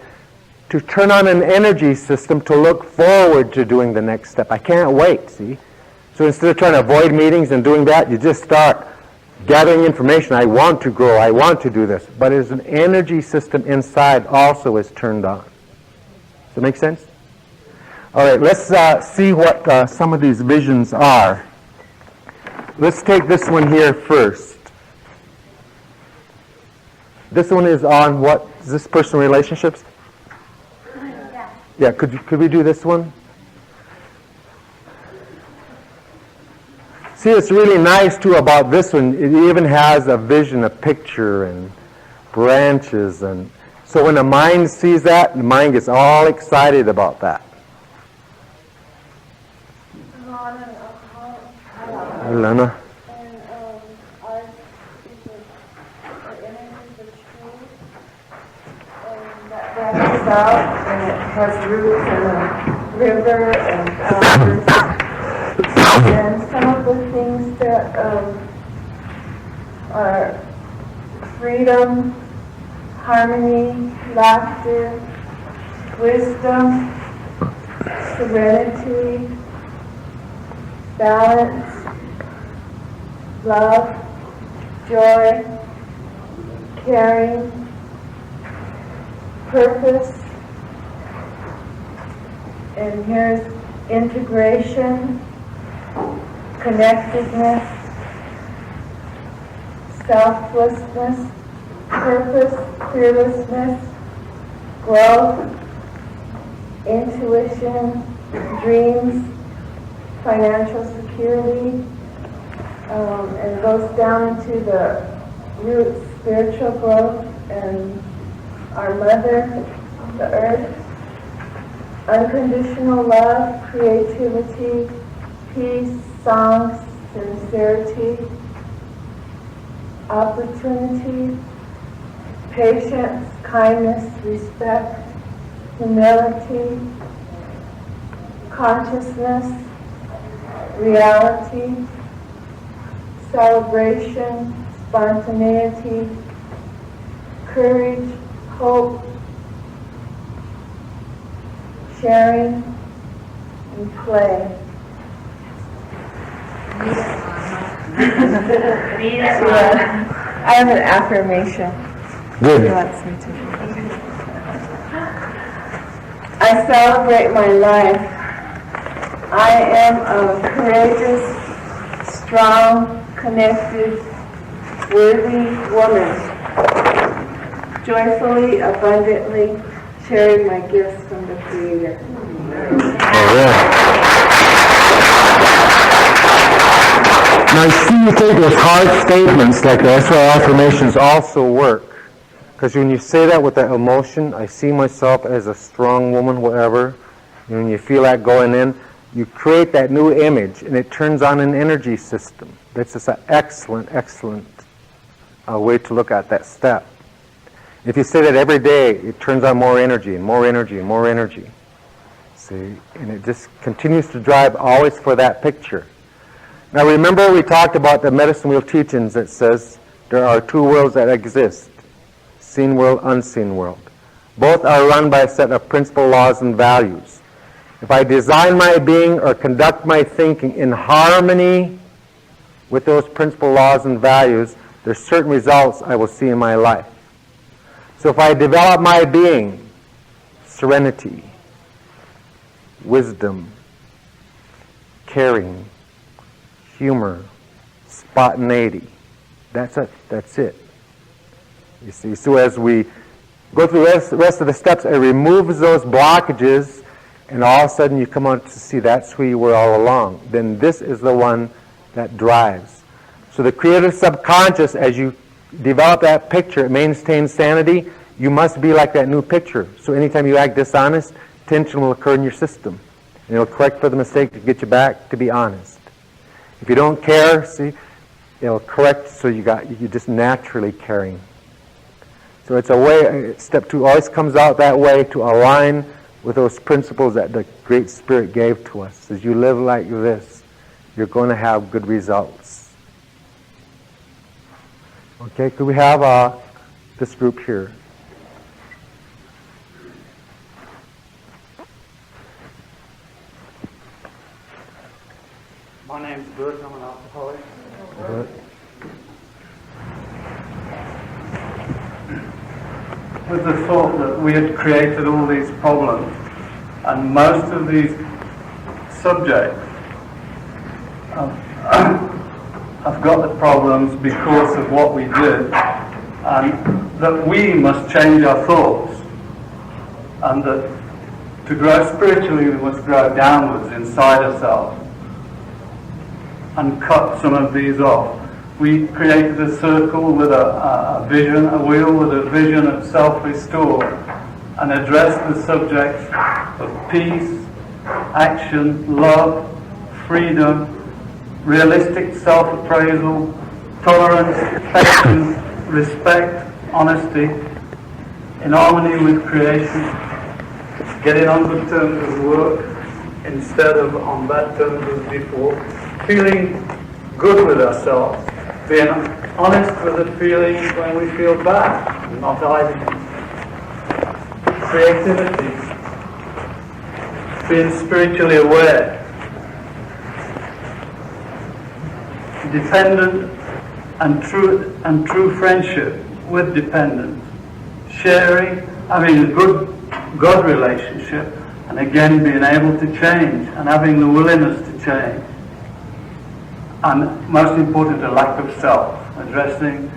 to turn on an energy system to look forward to doing the next step. I can't wait, see? So instead of trying to avoid meetings and doing that, you just start gathering information. I want to grow. I want to do this. But as an energy system inside also is turned on. Does that make sense? All right, let's see what some of these visions are. Let's take this one here first. This one is on what? Is this personal relationships? Yeah, could we do this one? See, it's really nice, too, about this one. It even has a vision, a picture, and branches. And so when the mind sees that, the mind gets all excited about that. Lana. Out and it has roots in a river and flowers. And some of the things that are freedom, harmony, laughter, wisdom, serenity, balance, love, joy, caring, purpose, and here's integration, connectedness, selflessness, purpose, fearlessness, growth, intuition, dreams, financial security, and goes down into the roots, spiritual growth, and our mother, the earth, unconditional love, creativity, peace, song, sincerity, opportunity, patience, kindness, respect, humility, consciousness, reality, celebration, spontaneity, courage, hope, sharing, and play. I have an affirmation. Good. He wants me to. I celebrate my life. I am a courageous, strong, connected, worthy woman. Joyfully, abundantly, sharing my gifts from the Creator. All right. Now, you see, you take those hard statements like that. That's why affirmations also work. Because when you say that with that emotion, I see myself as a strong woman, whatever, and when you feel that going in, you create that new image, and it turns on an energy system. That's just an excellent, excellent way to look at that step. If you say that every day, it turns on more energy and more energy and more energy. See? And it just continues to drive always for that picture. Now remember we talked about the medicine wheel teachings that says there are two worlds that exist. Seen world, unseen world. Both are run by a set of principal laws and values. If I design my being or conduct my thinking in harmony with those principal laws and values, there's certain results I will see in my life. So if I develop my being, serenity, wisdom, caring, humor, spontaneity, that's it. You see, so as we go through the rest of the steps, it removes those blockages and all of a sudden you come out to see that's who you were all along, then this is the one that drives. So the creative subconscious, as you develop that picture, it maintains sanity. You must be like that new picture. So anytime you act dishonest, tension will occur in your system. And it'll correct for the mistake to get you back to be honest. If you don't care, see, it'll correct so you're just naturally caring. So it's a way, step 2 always comes out that way to align with those principles that the Great Spirit gave to us. As you live like this, you're going to have good results. Okay, could we have this group here? My name's Bert, I'm an alcoholic. With the thought that we had created all these problems, and most of these subjects have got the problems because of what we did, and that we must change our thoughts, and that to grow spiritually we must grow downwards inside ourselves and cut some of these off. We created a circle with a vision, a wheel with a vision of self-restore, and addressed the subjects of peace, action, love, freedom, realistic self-appraisal, tolerance, patience, respect, honesty, in harmony with creation, getting on good terms with work instead of on bad terms as before, feeling good with ourselves, being honest with the feelings when we feel bad, not hiding. Creativity, being spiritually aware, dependent and true friendship with dependence, sharing, having a good God relationship, and again being able to change and having the willingness to change. And most important, a lack of self, addressing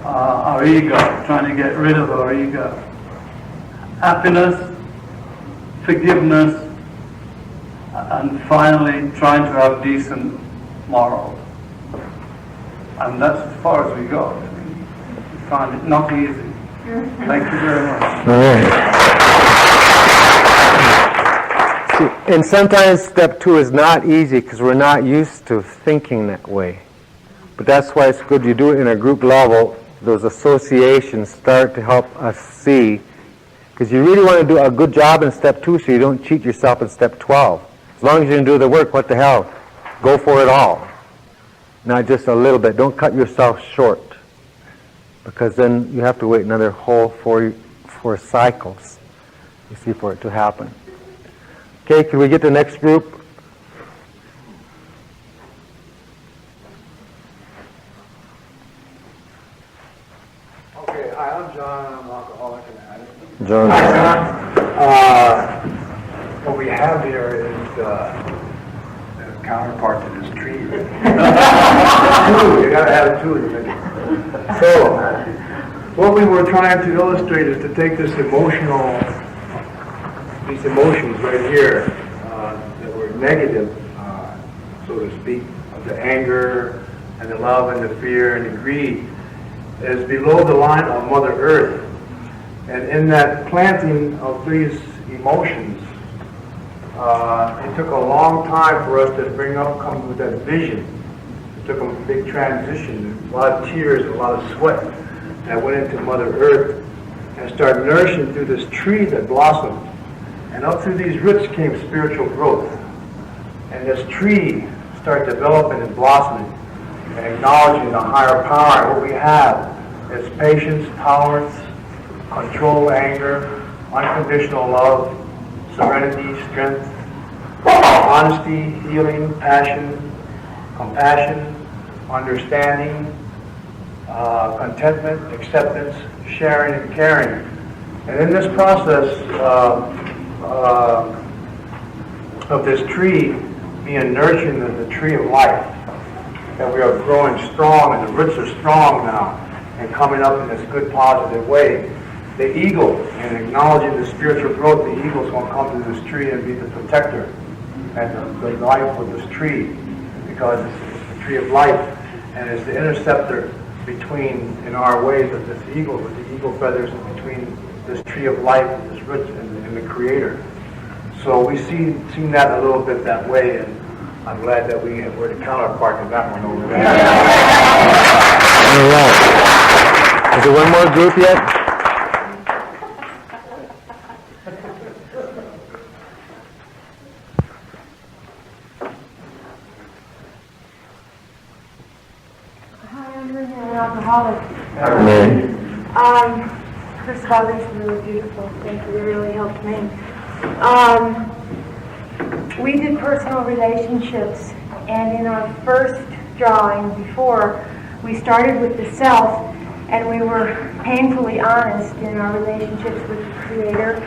our ego, trying to get rid of our ego. Happiness, forgiveness, and finally trying to have decent morals. And that's as far as we got. We find it not easy. Thank you very much. All right. And sometimes step 2 is not easy because we're not used to thinking that way. But that's why it's good you do it in a group level. Those associations start to help us see, because you really want to do a good job in step 2 so you don't cheat yourself in step 12. As long as you can do the work, what the hell? Go for it all. Not just a little bit. Don't cut yourself short, because then you have to wait another whole 4 cycles, you see, for it to happen. Okay, can we get the next group? Okay, hi, I'm John. I'm an alcoholic and addict. John. Hi, John. What we have here is the counterpart to this tree. Two, you gotta have two. So, what we were trying to illustrate is to take this these emotions right here that were negative, so to speak, of the anger and the love and the fear and the greed, is below the line of Mother Earth. And in that planting of these emotions, it took a long time for us to come with that vision. It took a big transition, a lot of tears, a lot of sweat that went into Mother Earth and started nourishing through this tree that blossomed. And up through these roots came spiritual growth. And this tree started developing and blossoming and acknowledging the higher power. And what we have is patience, tolerance, control, anger, unconditional love, serenity, strength, honesty, healing, passion, compassion, understanding, contentment, acceptance, sharing, and caring. And in this process of this tree being nurtured in the tree of life, that we are growing strong, and the roots are strong now and coming up in this good positive way, the eagle, and acknowledging the spiritual growth, the eagle's going to come to this tree and be the protector and the life of this tree, because it's the tree of life, and it's the interceptor between, in our ways, of this eagle, with the eagle feathers, in between this tree of life and this rich and the Creator. So we seen that a little bit that way, and I'm glad that we're the counterpart in that one over there. All right. Is there one more group yet? Hi, I'm Rena, an alcoholic. Mary. First of all, this is really beautiful. Thank you. It really helped me. We did personal relationships, and in our first drawing before, we started with the self, and we were painfully honest in our relationships with the Creator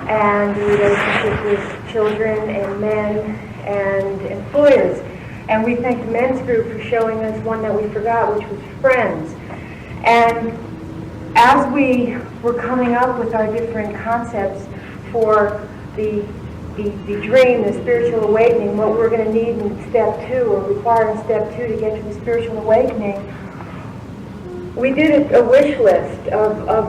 and the relationship with children and men and employers. And we thank the men's group for showing us one that we forgot, which was friends. And as we were coming up with our different concepts for the dream, the spiritual awakening, what we're going to need in step 2 or require in step 2 to get to the spiritual awakening, we did a wish list of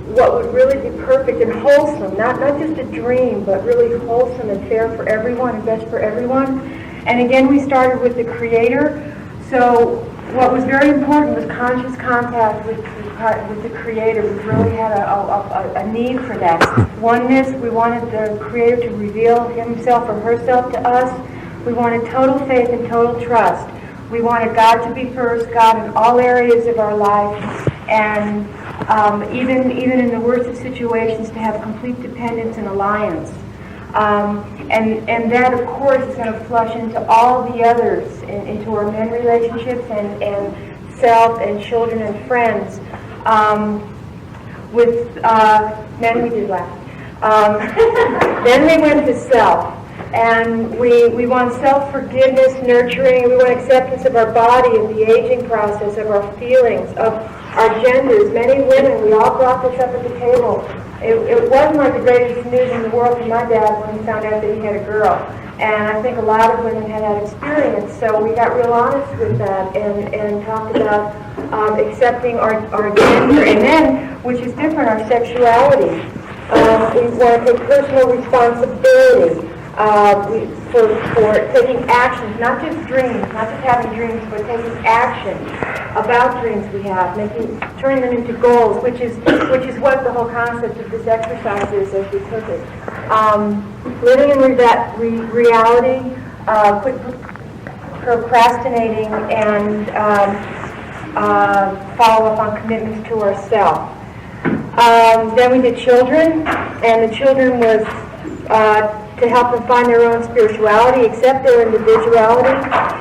what would really be perfect and wholesome, not just a dream, but really wholesome and fair for everyone and best for everyone. And again, we started with the Creator. So what was very important was conscious contact with the Creator. We really had a need for that. Oneness, we wanted the Creator to reveal Himself or Herself to us. We wanted total faith and total trust. We wanted God to be first, God in all areas of our life, and even in the worst of situations, to have complete dependence and alliance. And that, of course, is going to flush into all the others, into our men relationships and self and children and friends. With men, we did last. Then we went to self. And we want self-forgiveness, nurturing. We want acceptance of our body and the aging process, of our feelings, of our genders. Many women, we all brought this up at the table. It wasn't like the greatest news in the world for my dad when he found out that he had a girl. And I think a lot of women had that experience. So we got real honest with that and talked about accepting our gender. And then, which is different, our sexuality. We want to take personal responsibility. For taking actions, not just dreams, not just having dreams, but taking action about dreams we have, turning them into goals, which is what the whole concept of this exercise is as we took it. Living in reality, quit procrastinating, and follow up on commitments to ourselves. Then we did children, and the children was to help them find their own spirituality, accept their individuality,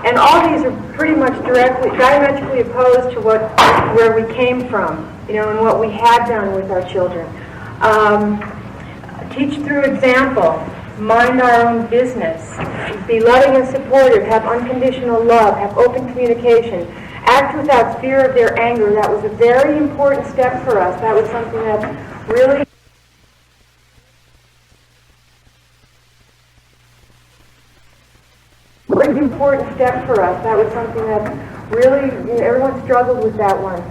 and all these are pretty much diametrically opposed to where we came from, and what we had done with our children. Teach through example, mind our own business, be loving and supportive, have unconditional love, have open communication, act without fear of their anger. That was a very important step for us. That was something that really important step for us. That was something that really, everyone struggled with that one.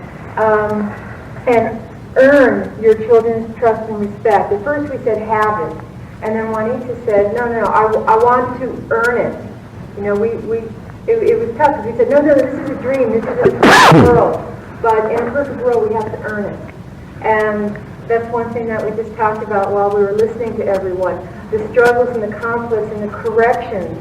And earn your children's trust and respect. At first we said have it, and then Juanita said, no, I want to earn it. It was tough because we said, no, this is a dream, this is a perfect world. But in a perfect world we have to earn it. And that's one thing that we just talked about while we were listening to everyone. The struggles and the conflicts and the corrections.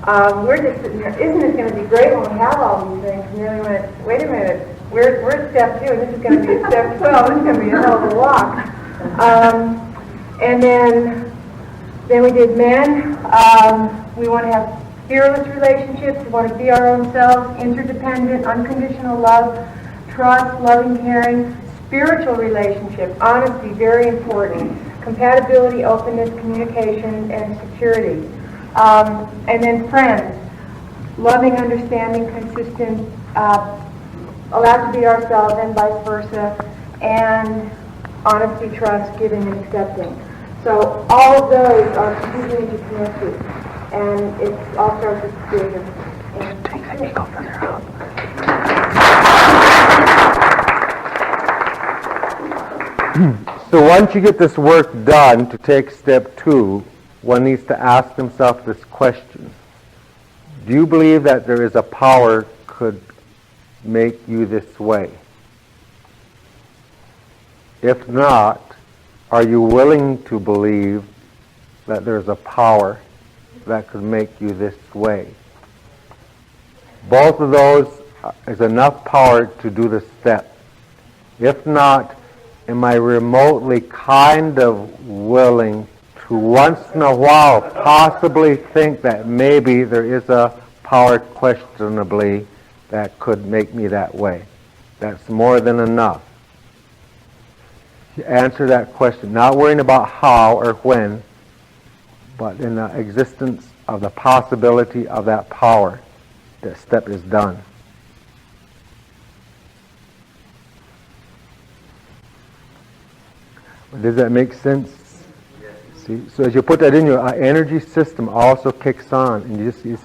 We're just sitting there, isn't it going to be great when we have all these things? And then we went, wait a minute, we're at step 2, and this is going to be at step 12. This is going to be a hell of a walk. And then we did men. We want to have fearless relationships. We want to be our own selves, interdependent, unconditional love, trust, loving, caring, spiritual relationship, honesty, very important, compatibility, openness, communication, and security. And then friends, loving, understanding, consistent, allowed to be ourselves and vice versa, and honesty, trust, giving, and accepting. So all of those are completely interconnected, and it all starts with creative. So once you get this work done to take step 2, one needs to ask himself this question. Do you believe that there is a power could make you this way? If not, are you willing to believe that there's a power that could make you this way? Both of those is enough power to do the step. If not, am I remotely kind of willing to once in a while possibly think that maybe there is a power questionably that could make me that way? That's more than enough. You answer that question, not worrying about how or when, but in the existence of the possibility of that power, that step is done. Does that make sense? See, so as you put that in, your energy system also kicks on, and you just,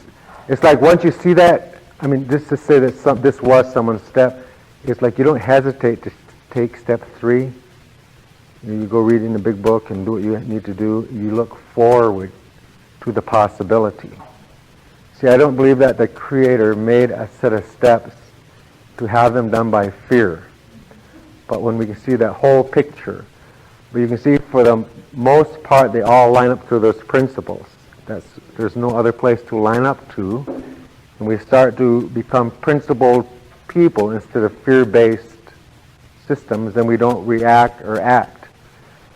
it's like once you see that, I mean, just to say that this was someone's step, it's like you don't hesitate to take step 3. You go read in the big book and do what you need to do. You look forward to the possibility. See, I don't believe that the Creator made a set of steps to have them done by fear. But when we can see that whole picture, but you can see for the most part they all line up to those principles. There's no other place to line up to. And we start to become principled people instead of fear-based systems, then we don't react or act.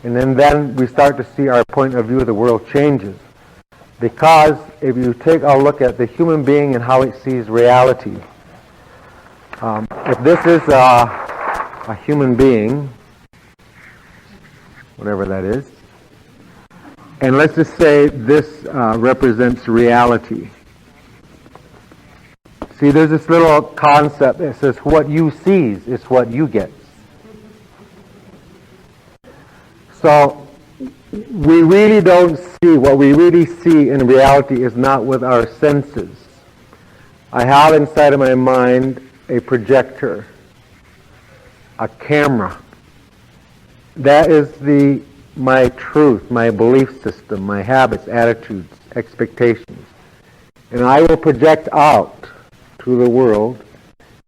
And then we start to see our point of view of the world changes. Because if you take a look at the human being and how it sees reality, if this is a human being, whatever that is, and let's just say this represents reality. See, there's this little concept that says what you sees is what you get. So we really don't see, what we really see in reality is not with our senses. I have inside of my mind a projector, a camera. That is my truth, my belief system, my habits, attitudes, expectations. And I will project out to the world,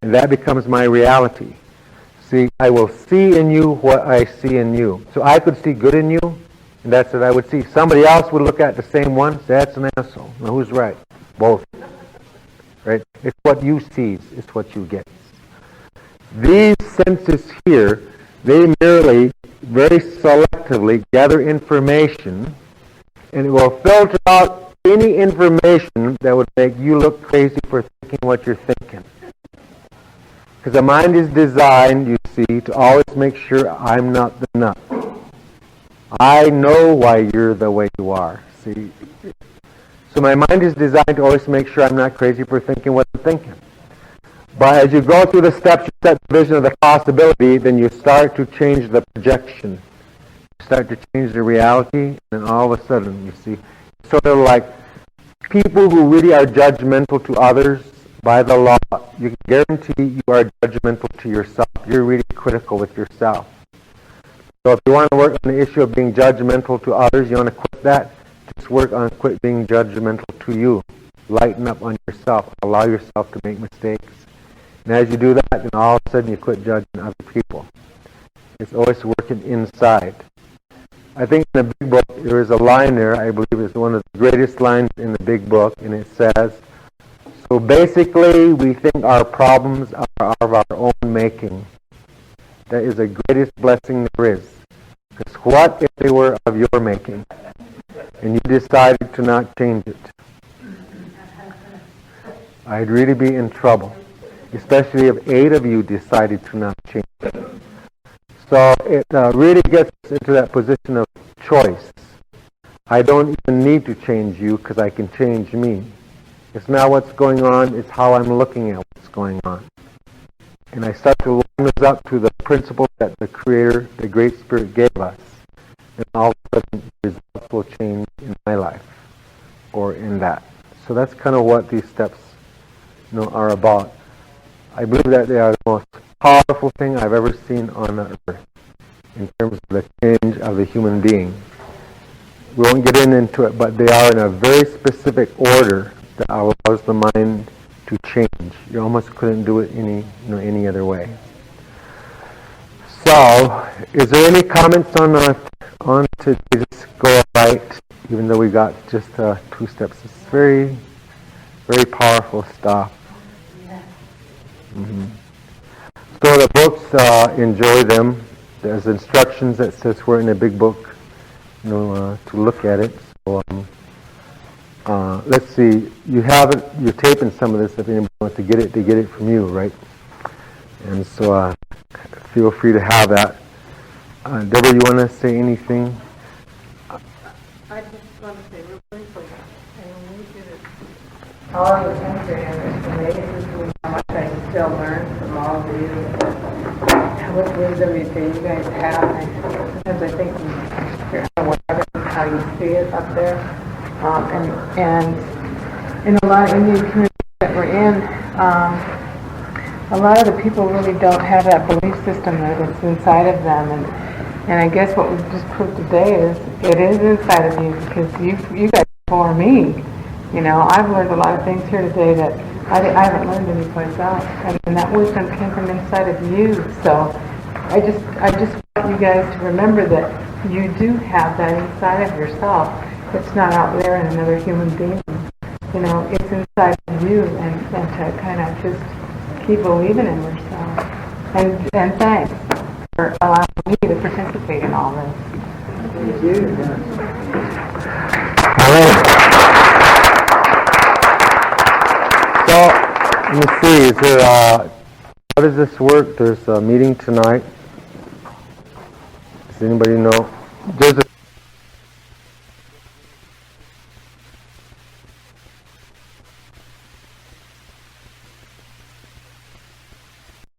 and that becomes my reality. See, I will see in you what I see in you. So I could see good in you, and that's what I would see. Somebody else would look at the same one, say, that's an asshole. Now who's right? Both. Right? It's what you see, it's what you get. These senses here, they merely, very selectively gather information, and it will filter out any information that would make you look crazy for thinking what you're thinking. Because the mind is designed, you see, to always make sure I'm not the nut. I know why you're the way you are. See? So my mind is designed to always make sure I'm not crazy for thinking what I'm thinking. But as you go through the steps, you set the vision of the possibility, then you start to change the projection. You start to change the reality, and all of a sudden, you see, it's sort of like people who really are judgmental to others, by the law, you can guarantee you are judgmental to yourself. You're really critical with yourself. So if you want to work on the issue of being judgmental to others, you want to quit that, just work on quit being judgmental to you. Lighten up on yourself. Allow yourself to make mistakes. And as you do that, then all of a sudden you quit judging other people. It's always working inside. I think in the big book, there is a line there, I believe it's one of the greatest lines in the big book, and it says, so basically, we think our problems are of our own making. That is the greatest blessing there is. Because what if they were of your making? And you decided to not change it? I'd really be in trouble. Especially if 8 of you decided to not change it. So it really gets into that position of choice. I don't even need to change you because I can change me. It's not what's going on, it's how I'm looking at what's going on. and I start to line this up to the principles that the Creator, the Great Spirit gave us, and all of a sudden results will change in my life or in that. So that's kind of what these steps, are about. I believe that they are the most powerful thing I've ever seen on the earth in terms of the change of the human being. We won't get into it, but they are in a very specific order that allows the mind to change. You almost couldn't do it any other way. So, is there any comments on to just go right, even though we got just 2 steps? It's very, very powerful stuff. So the books, enjoy them. There's instructions that says we're in a big book, to look at it. So, let's see. You're taping some of this. If anybody wants to get it from you, right? And so, feel free to have that. Deborah, you want to say anything? I just want to say real briefly, and we did it. All of the country, and it's amazing how much I still learn from all of you. How much wisdom you guys have. Sometimes I think how you see it up there. And in a lot of Indian communities that we're in, a lot of the people really don't have that belief system that's inside of them. And I guess what we've just proved today is it is inside of you, because you guys for me. I've learned a lot of things here today that I haven't learned anyplace else. And that wisdom came from inside of you. So I just want you guys to remember that you do have that inside of yourself. It's not out there in another human being. It's inside of you, and to kind of just keep believing in yourself. And thanks for allowing me to participate in all this. Thank you. All right. So, let me see. Is there, how does this work? There's a meeting tonight. Does anybody know? There's a